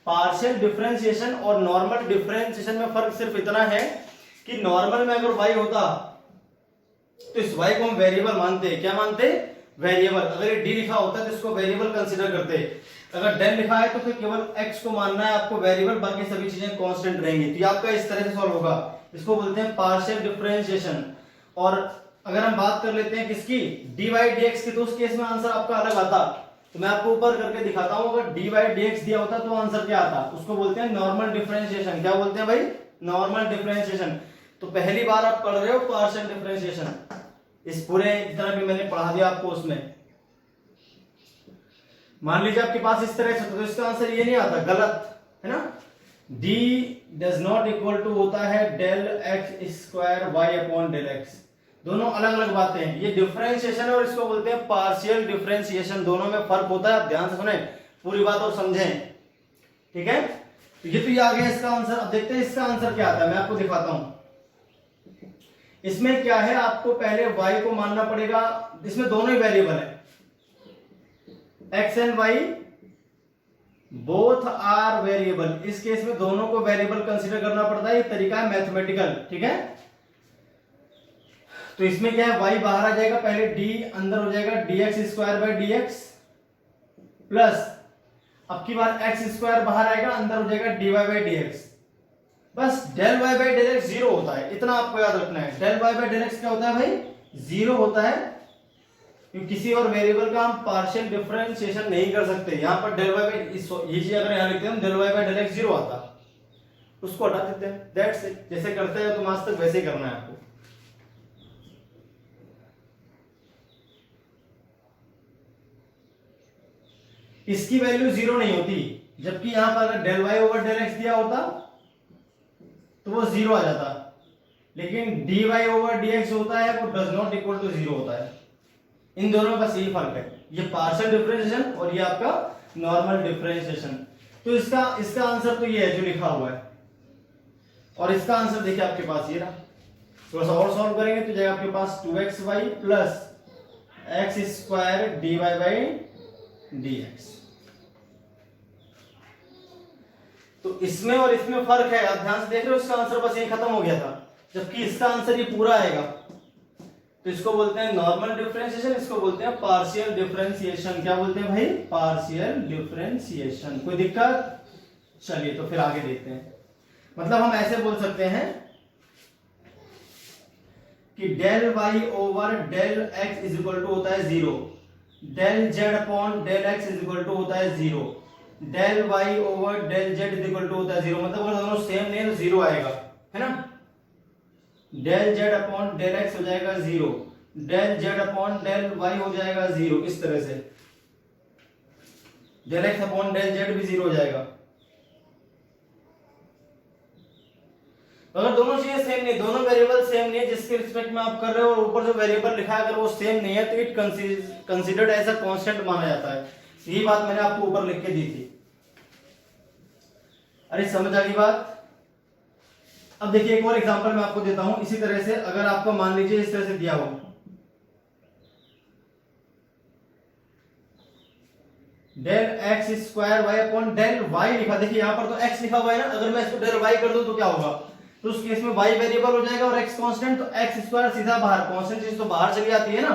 पार्शियल डिफरेंशिएशन और नॉर्मल डिफरेंशिएशन में फर्क सिर्फ इतना है कि नॉर्मल में अगर y होता तो इस y को हम वेरिएबल मानते हैं। क्या मानते, वेरिएबल, अगर ये डी लिखा होता है तो इसको वेरिएबल कंसीडर करते हैं, अगर डेल लिखा है तो फिर केवल एक्स को मानना है आपको वेरिएबल, बाकी सभी चीजें कांस्टेंट रहेंगी। तो ये आपका इस तरह से सॉल्व होगा, इसको बोलते हैं पार्शियल डिफरेंशिएशन। और अगर हम बात कर लेते हैं किसकी, डी बाई डी एक्स की, तो उस केस में आंसर आपका अलग आता। तो मैं आपको ऊपर करके दिखाता हूं, अगर डी बाई डी एक्स दिया होता तो आंसर क्या आता, उसको बोलते हैं नॉर्मल डिफरेंशिएशन। क्या बोलते हैं भाई, नॉर्मल डिफरेंशिएशन। तो पहली बार आप पढ़ रहे हो पार्शियल डिफरेंशिएशन, इस पूरे जितना भी मैंने पढ़ा दिया आपको उसमें। मान लीजिए आपके पास इस तरह से, तो इसका आंसर ये नहीं आता, गलत है ना। d does not equal to होता है del X square Y upon del X, दोनों अलग अलग बातें हैं। ये डिफरेंशिएशन है और इसको बोलते हैं पार्शियल डिफरेंशिएशन, दोनों में फर्क होता है। आप ध्यान से सुने पूरी बात और समझें, ठीक है। तो ये आ गया इसका आंसर। अब देखते हैं इसका आंसर क्या आता है, मैं आपको दिखाता हूं। इसमें क्या है, आपको पहले y को मानना पड़ेगा, इसमें दोनों ही वेरिएबल है, x and y both are variable. इस केस में दोनों को वेरिएबल कंसीडर करना पड़ता है, ये तरीका है मैथमेटिकल, ठीक है। तो इसमें क्या है, y बाहर आ जाएगा, पहले d अंदर हो जाएगा dx square by dx plus अब की बार x स्क्वायर बाहर आएगा, अंदर हो जाएगा dy बाई dx। बस del y by del x zero होता है, इतना आपको याद रखना है। Del y by del x क्या होता है भाई, जीरो होता है, क्योंकि किसी और वेरिएबल का हम पार्शियल डिफरेंशिएशन नहीं कर सकते। यहां पर डेल y बाई, ये चीज अगर यहां लिखते हैं del y by del x zero आता, उसको हटा देते हैं, दैट्स इट। जैसे करते हैं तुम आज तक वैसे ही करना है आपको। इसकी वैल्यू जीरो नहीं होती, जबकि यहां पर अगर del y over del x दिया होता तो वो जीरो आ जाता, लेकिन dy ओवर dx होता है वो does not equal to zero होता है। इन दोनों में बस यही फर्क है, ये पार्शियल डिफरेंशिएशन और ये आपका नॉर्मल डिफरेंशिएशन। तो इसका आंसर तो ये है जो लिखा हुआ है, और इसका आंसर देखिए आपके पास ये रहा। थोड़ा सा और सॉल्व करेंगे तो जाएगा आपके पास 2xy plus x square dy by dx। तो इसमें और इसमें फर्क है, आप ध्यान से देख रहे हो, इसका आंसर बस यही खत्म हो गया था, जबकि इसका आंसर ये पूरा आएगा। तो इसको बोलते हैं नॉर्मल डिफरेंशिएशन, इसको बोलते हैं पार्शियल डिफरेंशिएशन। क्या बोलते हैं भाई, पार्शियल डिफरेंशिएशन। कोई दिक्कत, चलिए तो फिर आगे देखते हैं। मतलब हम ऐसे बोल सकते हैं कि del y over del x is equal to होता है zero, del z upon del x is equal to होता है zero, del y over del z is equal to होता है जीरो। मतलब अगर दोनों सेम नहीं है तो जीरो आएगा, है ना। Del z upon del x हो जाएगा zero, del z upon del y हो जाएगा जीरो, इस तरह से del x upon del z भी जीरो हो जाएगा। अगर दोनों चीजें सेम नहीं, दोनों वेरिएबल सेम नहीं है जिसके रिस्पेक्ट में आप कर रहे हो, और ऊपर जो वेरिएबल लिखा है अगर वो सेम नहीं है तो it considered as a constant माना जाता है। यही बात मैंने आपको ऊपर लिख के दी थी। अरे समझ आ गई बात। अब देखिए एक और एग्जांपल मैं आपको देता हूं इसी तरह से। अगर आपको मान लीजिए इस तरह से दिया हो, del X square Y upon del Y लिखा, देखिए यहां पर तो एक्स लिखा हुआ है ना, अगर मैं इसको डेल वाई कर दूं तो क्या होगा, तो उस केस में वाई वेरिएबल हो जाएगा और एक्स कांस्टेंट, तो एक्स स्क्वायर सीधा बाहर, कांस्टेंट चीज तो बाहर चली जाती है ना,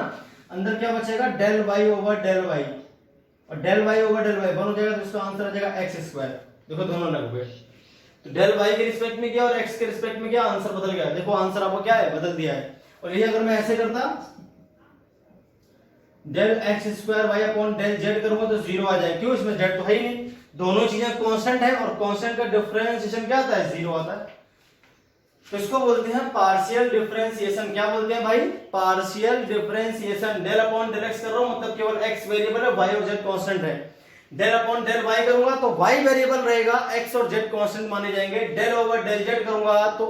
अंदर क्या बचेगा del Y over del Y, और del Y over del Y one हो जाएगा, तो इसका आंसर आ जाएगा एक्स स्क्वायर। देखो दोनों लग हुए, तो डेल वाई के रिस्पेक्ट में क्या और एक्स के रिस्पेक्ट में क्या, आंसर बदल गया। देखो आंसर आपको क्या है, बदल दिया है। और यही अगर मैं ऐसे करता del X square Y upon del Z करूंगा तो जीरो आ जाए, क्यों, इसमें जेड तो है ही नहीं, दोनों चीजें कांस्टेंट है, और कांस्टेंट का डिफरेंशिएशन क्या आता है, जीरो आता है। तो इसको बोलते हैं पार्शियल डिफरेंशिएशन। क्या बोलते हैं भाई, partial differentiation. Del upon del X कर रहा हूं मतलब केवल एक्स वेरिएबल है, वाई और जेड कांस्टेंट है। डेल अपॉन डेल वाई करूंगा तो वाई वेरिएबल रहेगा, एक्स और जेड कांस्टेंट माने जाएंगे। डेल ओवर डेल जेड करूंगा तो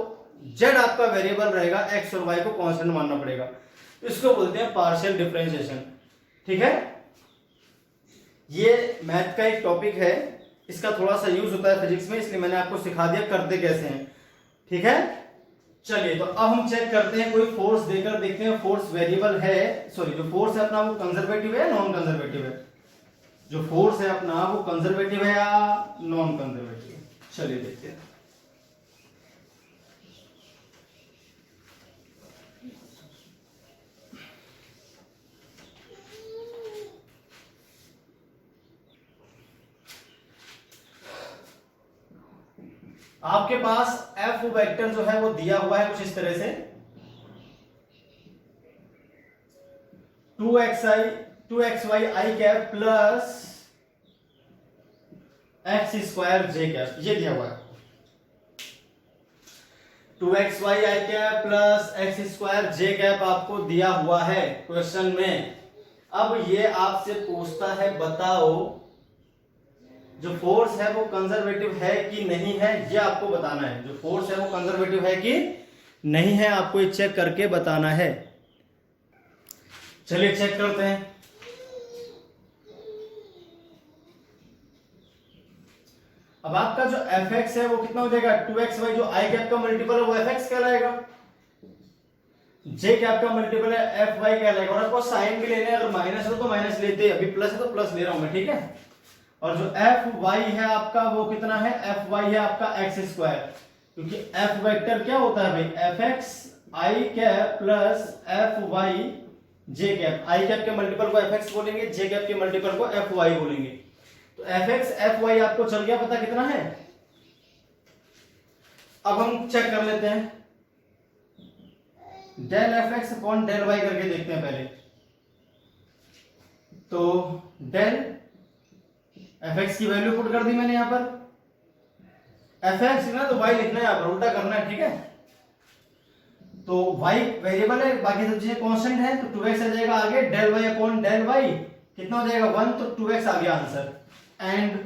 जेड आपका वेरिएबल रहेगा, एक्स और वाई को कांस्टेंट मानना पड़ेगा। तो इसको बोलते हैं पार्शियल डिफरेंशिएशन, ठीक है। ये मैथ का एक टॉपिक है, इसका थोड़ा सा यूज होता है फिजिक्स में, इसलिए मैंने आपको सिखा दिया करते कैसे हैं, ठीक है। चलिए तो अब हम चेक करते हैं, कोई फोर्स देकर देखते हैं फोर्स वेरिएबल है, सॉरी जो फोर्स है अपना वो कंजर्वेटिव है नॉन कंजर्वेटिव है, जो फोर्स है अपना वो कंजर्वेटिव है या नॉन कंजर्वेटिव है। चलिए देखते हैं। आपके पास एफ वेक्टर जो है वो दिया हुआ है कुछ इस तरह से 2xy आई कैप प्लस एक्स स्क्वायर जे कैप, ये दिया हुआ है 2xy आई कैप प्लस एक्स स्क्वायर जे कैप आपको दिया हुआ है क्वेश्चन में। अब ये आपसे पूछता है बताओ जो फोर्स है वो कंजर्वेटिव है कि नहीं है, ये आपको बताना है। जो फोर्स है वो कंजर्वेटिव है कि नहीं है, आपको ये चेक करके बताना है। चलिए चेक करते हैं। अब आपका जो fx है वो कितना हो जाएगा 2xy, जो आई कैप का मल्टीपल है वो fx कहलाएगा, जे कैप का मल्टीपल है fy कहलाएगा। और आपको साइन भी लेने हैं, अगर माइनस हो तो माइनस लेते, अभी प्लस है तो प्लस ले रहा हूं मैं, ठीक है। और जो fy है आपका वो कितना है, fy है आपका एक्स स्क्वायर, क्योंकि f वेक्टर क्या होता है भाई, fx आई कैप प्लस fy जे कैप। आई कैप के मल्टीपल को fx बोलेंगे, जे कैप के मल्टीपल को fy बोलेंगे। तो fx fy आपको चल गया पता कितना है। अब हम चेक कर लेते हैं, del fx upon del y करके देखते हैं पहले। तो डेल fx की वैल्यू पुट कर दी मैंने यहां पर, fx ना तो y लिखना है, यहां पर उल्टा करना है, ठीक है। तो y वेरिएबल है, बाकी सब चीजें कांस्टेंट है, तो 2x आ जाएगा आगे, del y upon del y कितना हो जाएगा 1, तो 2x आ गया answer. And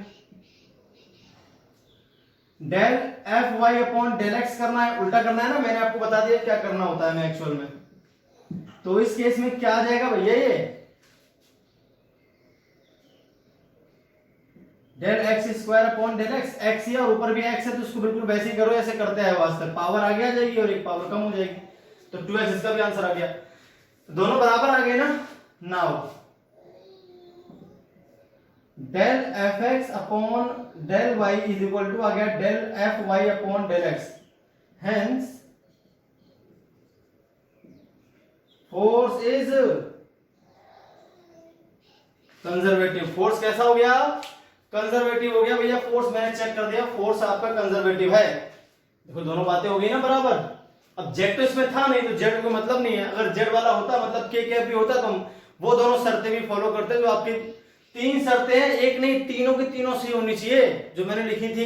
del F Y upon del X करना है, उल्टा करना है ना, मैंने आपको बता दिया क्या करना होता है मैं एक्चुअल में। तो इस केस में क्या आ जाएगा भैया, ये del X square upon del X, X ही और ऊपर भी एक्स है, तो उसको बिल्कुल वैसे ही करो ऐसे करते हैं वास्तव, पावर आगे आ जाएगी और एक पावर कम हो जाएगी, तो 2x इसका भी आंसर आ गया। दोनों बराबर आ गए ना। Now del F X upon del Y is equal to आ गया del F Y upon del X, hence force is conservative. Force कैसा हो गया, कंजर्वेटिव हो गया भैया। फोर्स मैंने चेक कर दिया, फोर्स आपका कंजर्वेटिव है। देखो दोनों बातें हो गई ना बराबर। अब जेड तो इसमें था नहीं, तो जेड को मतलब नहीं है, अगर जेड वाला होता मतलब के कैप भी होता तो वो दोनों शर्तें भी फॉलो करते। जो आपकी तीन शर्तें हैं, एक नहीं तीनों की तीनों सही होनी चाहिए जो मैंने लिखी थी,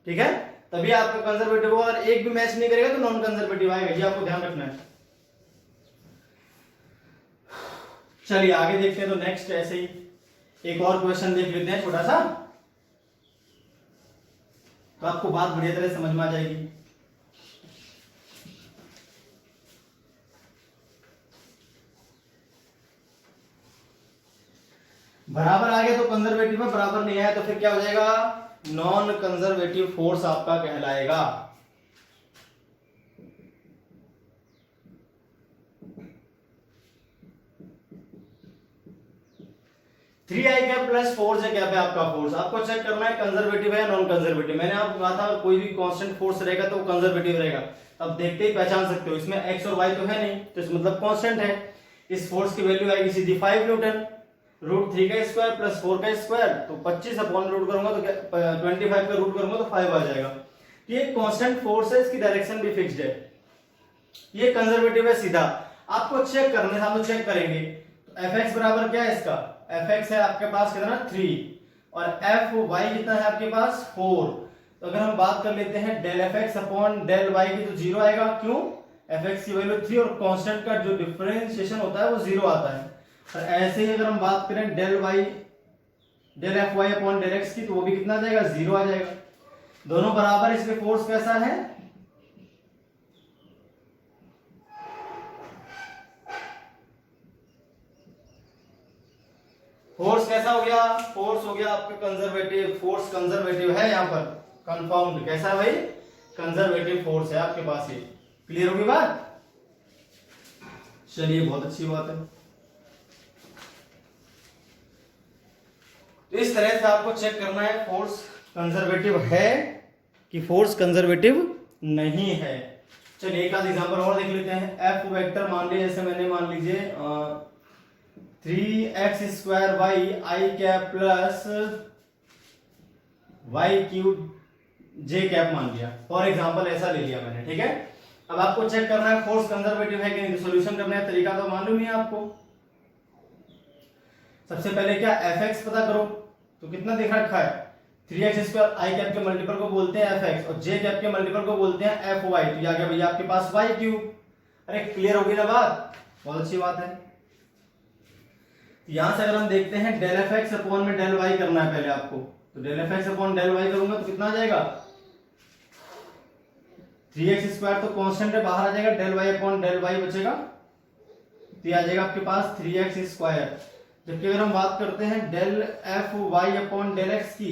ठीक है, तभी आपका कंजर्वेटिव होगा। अगर एक भी मैच नहीं करेगा तो नॉन कंजर्वेटिव आएगा, ये आपको ध्यान रखना है। चलिए आगे देखते हैं। तो नेक्स्ट ऐसे ही एक और क्वेश्चन देख लेते हैं छोटा सा, तो आपको बात बढ़िया तरह समझ में आ जाएगी। बराबर आ गया तो कंजर्वेटिव है, बराबर नहीं आया तो फिर क्या हो जाएगा, नॉन कंजर्वेटिव फोर्स आपका कहलाएगा। 3i cap plus 4j cap है आपका फोर्स। आपको चेक करना है कंजर्वेटिव है या नॉन कंजर्वेटिव। मैंने आपको कहा था कोई भी कांस्टेंट फोर्स रहेगा तो कंजर्वेटिव रहेगा। अब देखते ही पहचान सकते हो, इसमें x और y तो है नहीं, तो इसका मतलब कांस्टेंट है। इस फोर्स की वैल्यू आएगी सीधी 5 न्यूटन, रूट 3 का स्क्वायर प्लस 4 का स्क्वायर, तो 25 अपॉन रूट करूंगा तो 25 का रूट करूंगा तो 5 आ जाएगा। तो ये कांस्टेंट फोर्स है, इसकी डायरेक्शन भी फिक्स्ड है, ये कंजर्वेटिव है सीधा। आपको चेक करने से हम लोग चेक करेंगे। तो fx बराबर क्या है इसका, fx है आपके पास कितना 3 और fy कितना है आपके पास 4। तो अगर हम बात कर लेते हैं del fx upon del y की, तो 0 आएगा। क्यों, fx की वैल्यू 3 और कांस्टेंट का जो डिफरेंशिएशन होता है वो 0 आता है। और ऐसे ही अगर हम बात करें del fy upon del x की, तो वो भी कितना आ जाएगा 0 आ जाएगा। दोनों बराबर, इसमें फोर्स कैसा है, फोर्स कैसा हो गया, फोर्स हो गया आपका कंजर्वेटिव। फोर्स कंजर्वेटिव है यहाँ पर, कंफर्म्ड। कैसा है भाई, कंजर्वेटिव फोर्स है आपके पास। ये क्लियर होगी बात। चलिए बहुत अच्छी बात है। तो इस तरह से आपको चेक करना है फोर्स कंजर्वेटिव है कि फोर्स कंजर्वेटिव नहीं है। चलिए एक आध एग्जांपल और देख लेते हैं। एफ वेक्टर मान लीजिए, जैसे मैंने मान लीजिए 3x स्क्वायर वाई आई कैप प्लस वाई क्यूब जे कैप मान लिया, फॉर एग्जांपल ऐसा ले लिया मैंने, ठीक है। अब आपको चेक करना है फोर्स कंजर्वेटिव है कि नहीं, सॉल्यूशन करने का तरीका तो मालूम ही है आपको। सबसे पहले क्या fx पता करो, तो कितना दिख रखा है 3x² i कैप के मल्टीपल को बोलते हैं fx और j कैप के मल्टीपल को बोलते हैं fy, तो ये आ गया भैया आपके पास y क्यूब। अरे क्लियर हो गई ना बात, बहुत अच्छी बात है। यहां से अगर हम देखते हैं डेल fx अपॉन में डेल y करना है पहले आपको, तो del fx upon del y करूंगा तो कितना आ जाएगा 3x² तो कांस्टेंट है, बाहर आ जाएगा, del y upon del y बचेगा, तो ये आ जाएगा आपके पास 3x²। जबकि अगर हम बात करते हैं del fy upon del x की,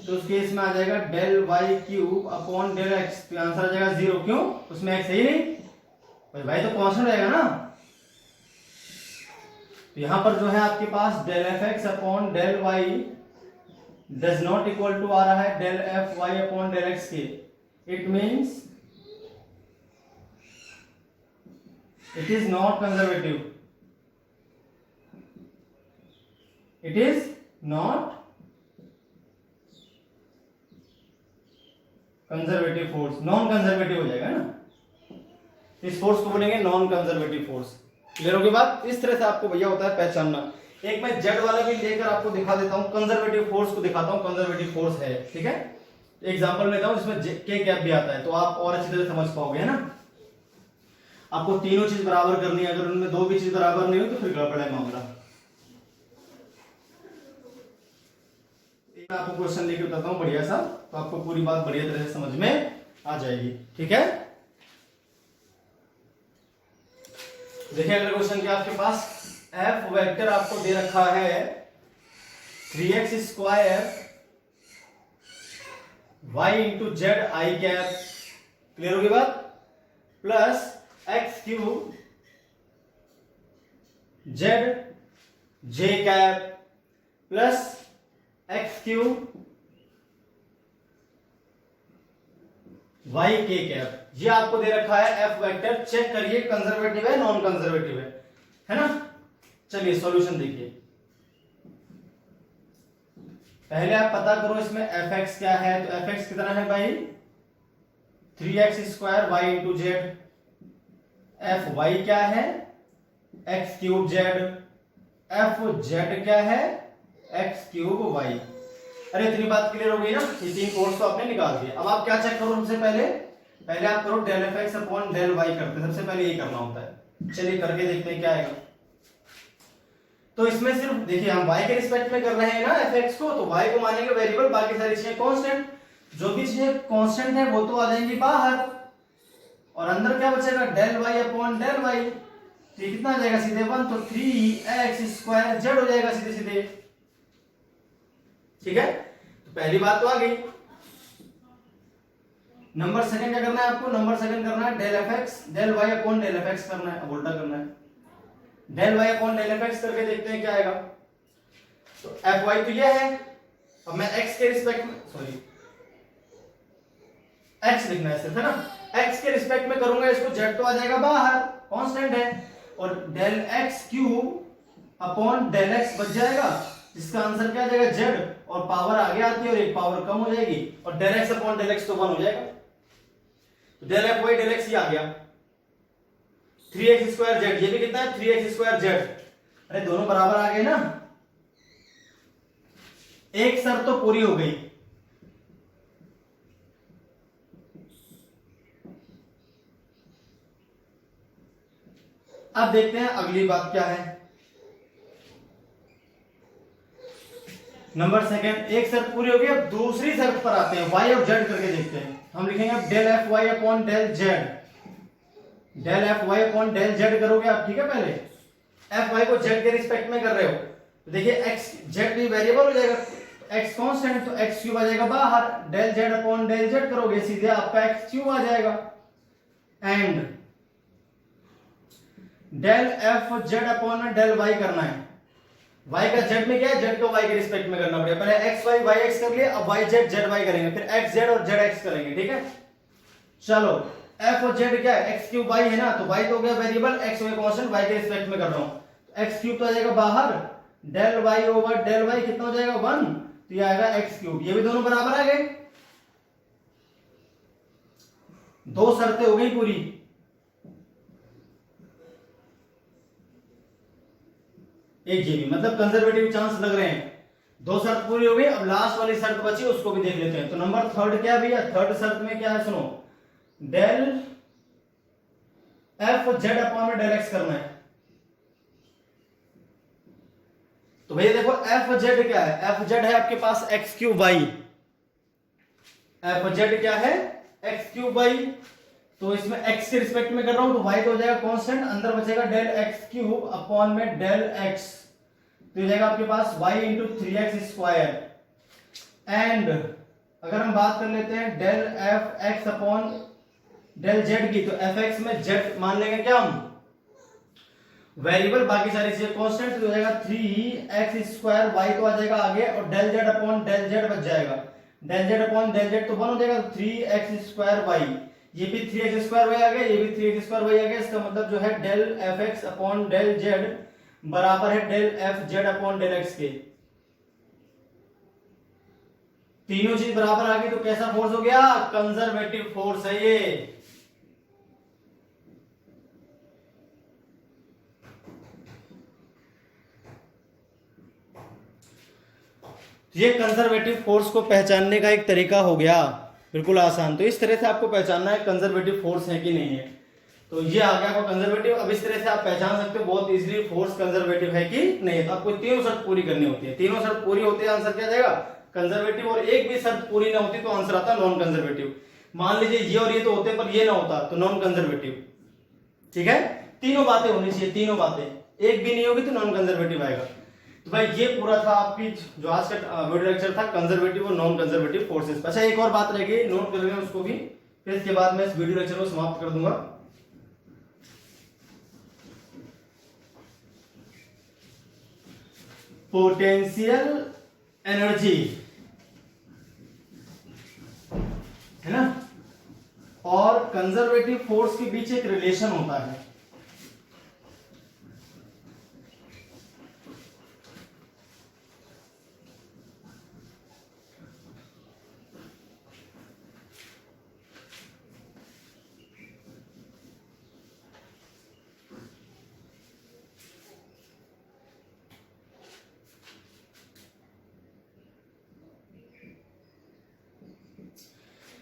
तो उस केस में आ जाएगा del y cube upon del x, तो आंसर आ जाएगा 0। क्यों, उसमें x है ही नहीं भाई, y तो कांस्टेंट रहेगा ना। तो यहां पर जो है आपके पास del fx upon del y does not equal to आ रहा है del fy upon del x के, it means it is not conservative, it is not conservative force, non conservative हो जाएगा ना, इस फोर्स को बोलेंगे नॉन कंजर्वेटिव फोर्स। क्लियर होगी बात, इस तरह से आपको भैया होता है पहचानना। एक मैं जेड वाला भी लेकर आपको दिखा देता हूं, कंजर्वेटिव फोर्स को दिखाता हूं, कंजर्वेटिव फोर्स है, ठीक है। एग्जांपल लेता हूं जिसमें के कैप भी आता है, तो आप और अच्छी तरह समझ पाओगे, है ना। आपको तीनों चीज बराबर करनी है, अगर उनमें दो भी चीज बराबर नहीं हो तो फिर गड़बड़ है मामला। मैं आपको क्वेश्चन लेके बताता हूं बढ़िया सा, तो आपको पूरी बात बढ़िया तरह से समझ में आ जाएगी, ठीक है। देखिए अगला क्वेश्चन क्या आपके पास, f वेक्टर आपको दे रखा है 3x² y into Z I cap, clear होगी बात, plus x cube Z J cap plus x cube y K cap. ये आपको दे रखा है f वेक्टर, चेक करिए कंजर्वेटिव है नॉन कंजर्वेटिव है ना। चलिए सॉल्यूशन देखिए, पहले आप पता करो इसमें fx क्या है, तो fx कितना है भाई 3x² y into Z, fy क्या है x क्यूब जेड, fz क्या है x क्यूब y। अरे इतनी बात क्लियर हो गई ना, ये तीन फोर्स तो आपने निकाल दिया। अब आप क्या चेक करो, सबसे पहले आप करो del fx upon del y करते हैं, सबसे पहले ये करना होता है। चलिए करके देखते हैं क्या आएगा। तो इसमें सिर्फ देखिए हम y के रिस्पेक्ट में कर रहे हैं ना fx को, तो y को मानेंगे वेरिएबल, बाकी सारी चीजें कांस्टेंट। जो भी चीजें कांस्टेंट है वो तो आ जाएंगी बाहर, और अंदर क्या बचेगा del y upon del y, तो ये कितना आ जाएगा सीधे 1, तो 3x² जेड हो जाएगा सीधे सीधे, ठीक है। तो पहली बात तो आ गई। नंबर सेकंड क्या करना है आपको, नंबर सेकंड करना है del fx del y upon del fx करना है, अब उल्टा करना है, del y upon del fx करके देखते हैं क्या आएगा। तो fy तो ये है, अब मैं x के रिस्पेक्ट में, सॉरी x लिखना है सिर्फ, है ना, x के रिस्पेक्ट में करूंगा इसको, z तो आ जाएगा बाहर, कांस्टेंट है, और del x cube upon del x बच जाएगा, जिसका आंसर क्या आ जाएगा z, और पावर आगे आती है और एक पावर कम हो जाएगी, और del x upon del x तो 1 हो जाएगा, तो डेल fy डेल x ये आ गया 3x²z, ये भी कितना है 3x²z। अरे दोनों बराबर आ गए ना, एक शर्त तो पूरी हो गई। अब देखते हैं अगली बात क्या है। नंबर सेकंड, एक शर्त पूरी हो गई, अब दूसरी शर्त पर आते हैं, y और z करके देखते हैं। हम लिखेंगे अब del fy upon del z, del fy upon del z करोगे आप, ठीक है। पहले fy को z के रिस्पेक्ट में कर रहे हो, तो देखिए x z भी वेरिएबल हो जाएगा, x कांस्टेंट, तो x क्यूब आ जाएगा बाहर, del z upon del z करोगे सीधे आपका x क्यूब आ जाएगा, एंड डेल fz अपॉन में डेल y करना है, y का z में क्या है, z को y के रिस्पेक्ट में करना पड़ेगा। पहले x y y x कर लिए, अब y z z y करेंगे, फिर x z और z x करेंगे, ठीक है। चलो f और z क्या है, x क्यूब y है ना, तो y तो हो गया वेरिएबल, x हो गया कांस्टेंट, y के रिस्पेक्ट में कर रहा हूं, x क्यूब तो आ जाएगा बाहर, del y over del y कितना हो जाएगा 1, तो ये आएगा x क्यूब, ये भी दोनों बराबर आ गए। दो शर्तें हो गई पूरी। एक जीबी मतलब कंजर्वेटिव चांस लग रहे हैं। दो शर्त पूरी हो गई, अब लास्ट वाली शर्त बची उसको भी देख लेते हैं। तो नंबर थर्ड क्या है भैया, थर्ड शर्त में क्या है सुनो, डेल एफ जेड अपॉन में डेल एक्स करना है। तो भैया देखो एफ जेड क्या है, एफ जेड है आपके पास X cube Y, F Z क्या है एक्स क्यूब वाई। तो इसमें x के रिस्पेक्ट में कर रहा हूं तो y तो हो जाएगा कांस्टेंट, अंदर बचेगा डेल एक्स क्यूब अपॉन में डेल x, तो हो जाएगा आपके पास y into 3x square. And अगर हम बात कर लेते हैं del F X upon del Z की, तो एफ एक्स में जेड मान लेंगे क्या हम वेरिएबल, बाकी सारी चीजें कांस्टेंट, तो हो जाएगा 3x स्क्वायर, y तो आ जाएगा आगे, और del Z upon del Z बच जाएगा, del Z upon del Z तो 1 हो जाएगा, 3x स्क्वायर y, ये भी 3x स्क्वायर y आ गया, ये भी 3x स्क्वायर y आ गया। इसका मतलब जो है del F X upon del Z बराबर है del F Z upon del X के। तीनों चीज बराबर आ गई तो कैसा फोर्स हो गया, कंजर्वेटिव फोर्स है ये। ये कंजर्वेटिव फोर्स को पहचानने का एक तरीका हो गया, बिल्कुल आसान। तो इस तरह से आपको पहचानना है कंजर्वेटिव फोर्स है कि नहीं है। तो ये आ गया आपको कंजर्वेटिव। अब इस तरह से आप पहचान सकते हो बहुत इजीली फोर्स कंजर्वेटिव है कि नहीं है। तो आपको तीनों शर्त पूरी करनी होती है, तीनों शर्त पूरी होती है आंसर क्या जाएगा कंजर्वेटिव, और एक भी शर्त पूरी ना होती तो आंसर आता नॉन कंजर्वेटिव। मान लीजिए ये और ये तो होते पर ये ना होता तो नॉन कंजर्वेटिव। ठीक है, तीनों बातें होनी चाहिए, तीनों बातें, एक भी नहीं होगी तो नॉन कंजर्वेटिव आएगा। तो भाई ये पूरा था आपकी जो आज का वीडियो लेक्चर था कंजर्वेटिव और नॉन कंजर्वेटिव फोर्सेस। अच्छा एक और बात रह गई, नोट कर लेना उसको भी, फिर इसके बाद मैं इस वीडियो लेक्चर को समाप्त कर दूंगा। पोटेंशियल एनर्जी है ना, और कंजर्वेटिव फोर्स के बीच एक रिलेशन होता है।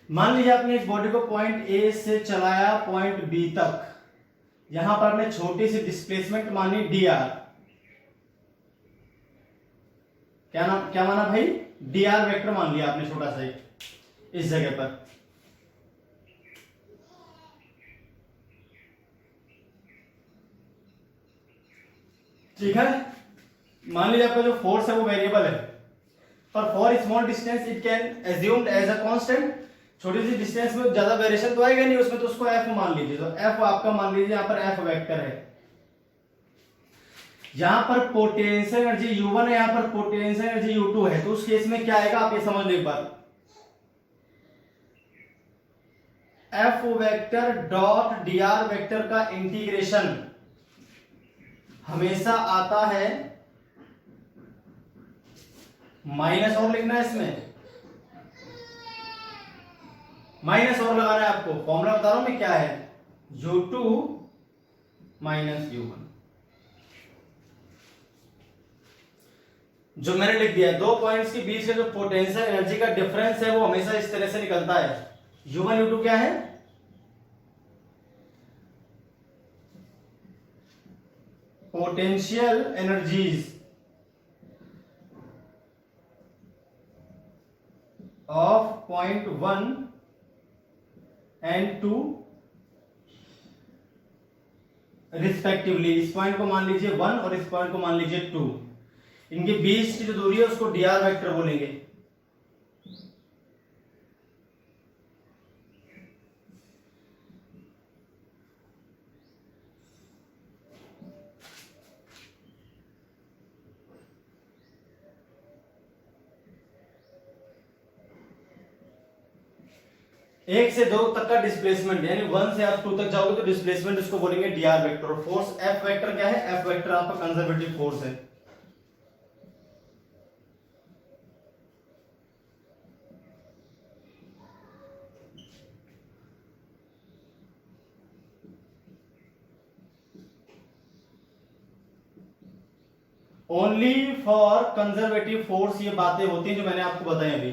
मान लीजिए आपने एक बॉडी को पॉइंट ए से चलाया पॉइंट बी तक, यहां पर आपने छोटी सी डिस्प्लेसमेंट मानी डी आर, क्या माना भाई, डी आर वेक्टर मान लिया आपने छोटा सा इस जगह पर। ठीक है, मान लीजिए आपका जो फोर्स है वो वेरिएबल है, पर for small distance it can assumed as a constant. छोटी सी डिस्टेंस में ज्यादा वेरिएशन तो आएगा नहीं उसमें, तो उसको एफ मान लीजिए। तो एफ आपका मान लीजिए यहां पर एफ वेक्टर है, यहां पर पोटेंशियल एनर्जी U1 है, यहां पर पोटेंशियल एनर्जी U2 है। तो उस केस में क्या आएगा आप ये समझ लो एक बार, F vector dot D R vector का इंटीग्रेशन हमेशा आता है माइनस, और लिखना है इसमें माइनस और लगाना है आपको, फॉर्मूला बता रहा हूं मैं क्या है, U2 माइनस U1। जो मैंने लिख दिया दो पॉइंट्स के बीच का जो पोटेंशियल एनर्जी का डिफरेंस है वो हमेशा इस तरह से निकलता है। U1 U2 क्या है, potential energies of point 1 and 2 respectively. इस पॉइंट को मान लीजिए 1 और इस पॉइंट को मान लीजिए 2, इनके बीच की जो दूरी है उसको डी आर वेक्टर बोलेंगे। एक से दो तक का डिस्प्लेसमेंट, यानी 1 से आप 2 तक जाओगे तो डिस्प्लेसमेंट उसको बोलेंगे डी आर वेक्टर। और फोर्स एफ वेक्टर क्या है, एफ वेक्टर आपका कंजर्वेटिव फोर्स है। ओनली फॉर कंजर्वेटिव फोर्स ये बातें होती हैं जो मैंने आपको बताई अभी।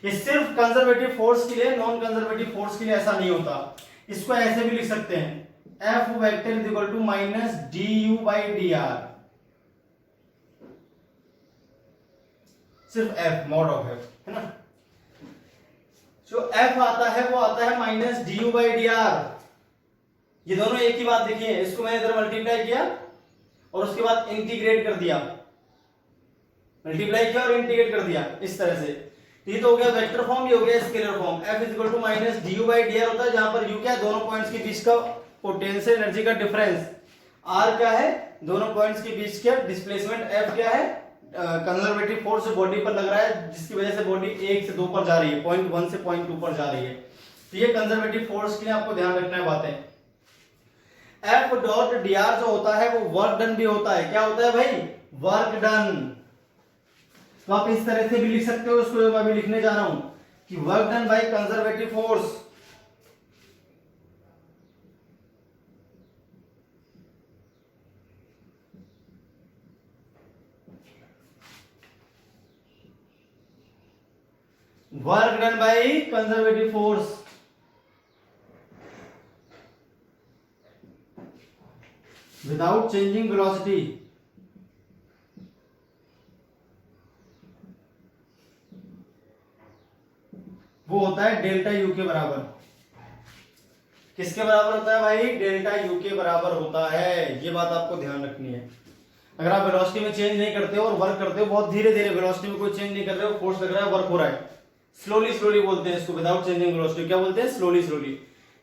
ये सिर्फ कंजर्वेटिव फोर्स के लिए, नॉन कंजर्वेटिव फोर्स के लिए ऐसा नहीं होता। इसको ऐसे भी लिख सकते हैं, F vector is equal to minus du by dr, सिर्फ F मॉड ऑफ F है ना। जो F आता है वो आता है माइनस du बाई dr। ये दोनों एक ही बात देखिए, इसको मैंने इधर मल्टीप्लाई किया और उसके बाद इंटीग्रेट कर दिया, मल्टीप्लाई किया और इंटीग्रेट कर दिया इस तरह से। ये तो हो गया वेक्टर फॉर्म, ये हो गया scalar form. F is equal to minus du by dr होता है, जहां पर u क्या है, दोनों पॉइंट्स के बीच का पोटेंशियल एनर्जी का डिफरेंस, r क्या है, दोनों पॉइंट्स के बीच का डिस्प्लेसमेंट, F क्या है, कंजर्वेटिव फोर्स बॉडी पर लग रहा है जिसकी वजह से बॉडी 1 से 2 पर जा रही है, पॉइंट 1 से पॉइंट 2 पर जा रही है। तो ये कंजर्वेटिव फोर्स के लिए आपको ध्यान रखना है बातें। F डॉट dr जो होता है वो वर्क डन भी होता है। क्या होता है भाई, वर्क डन। तो आप इस तरह से भी लिख सकते हो, उसको मैं भी लिखने जा रहा हूं कि work done by conservative force. Work done by conservative force without changing velocity. वो होता है डेल्टा यू के बराबर। किसके बराबर होता है भाई, डेल्टा यू के बराबर होता है। ये बात आपको ध्यान रखनी है। अगर आप वेलोसिटी में चेंज नहीं करते हो और वर्क करते हो बहुत धीरे धीरे, वेलोसिटी में कोई चेंज नहीं कर रहे हो, फोर्स लग रहा है, वर्क हो रहा है, स्लोली स्लोली बोलते हैं इसको, विदाउट चेंजिंग वेलोसिटी। क्या बोलते हैं, स्लोली स्लोली।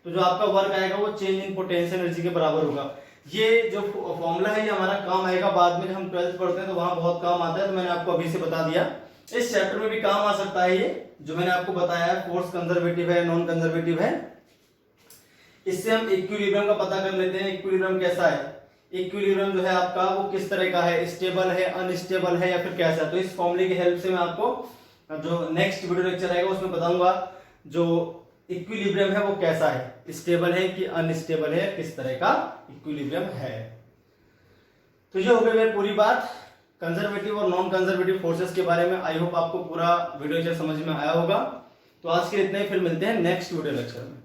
तो जो आपका वर्क आएगा वो चेंज इन पोटेंशियल एनर्जी के बराबर होगा। ये जो फॉर्मूला है ये हमारा काम आएगा बाद में, जब हम 12th पढ़ते हैं तो वहां बहुत काम आता है। तो मैंने आपको अभी से बता दिया, इस चैप्टर में भी काम आ सकता है। ये जो मैंने आपको बताया है, फोर्स कंजर्वेटिव है, नॉन कंजर्वेटिव है। इससे हम इक्विलिब्रियम का पता कर लेते हैं। इक्विलिब्रियम कैसा है, इक्विलिब्रियम जो है आपका वो किस तरह का है, स्टेबल है, अनस्टेबल है या फिर कैसा। तो इस फॉर्मूले की हेल्प से मैं आपको जो नेक्स्ट वीडियो लेक्चर आएगा उसमें बताऊंगा जो इक्विलिब्रियम है वो कैसा है, स्टेबल है कि अनस्टेबल है, किस तरह का इक्विलिब्रियम है। तो ये हो गई पूरी बात कंजर्वेटिव और नॉन कंजर्वेटिव फोर्सेस के बारे में। आई होप आपको पूरा वीडियो समझ में आया होगा। तो आज के लिए इतना ही, फिर मिलते हैं नेक्स्ट वीडियो लेक्चर में।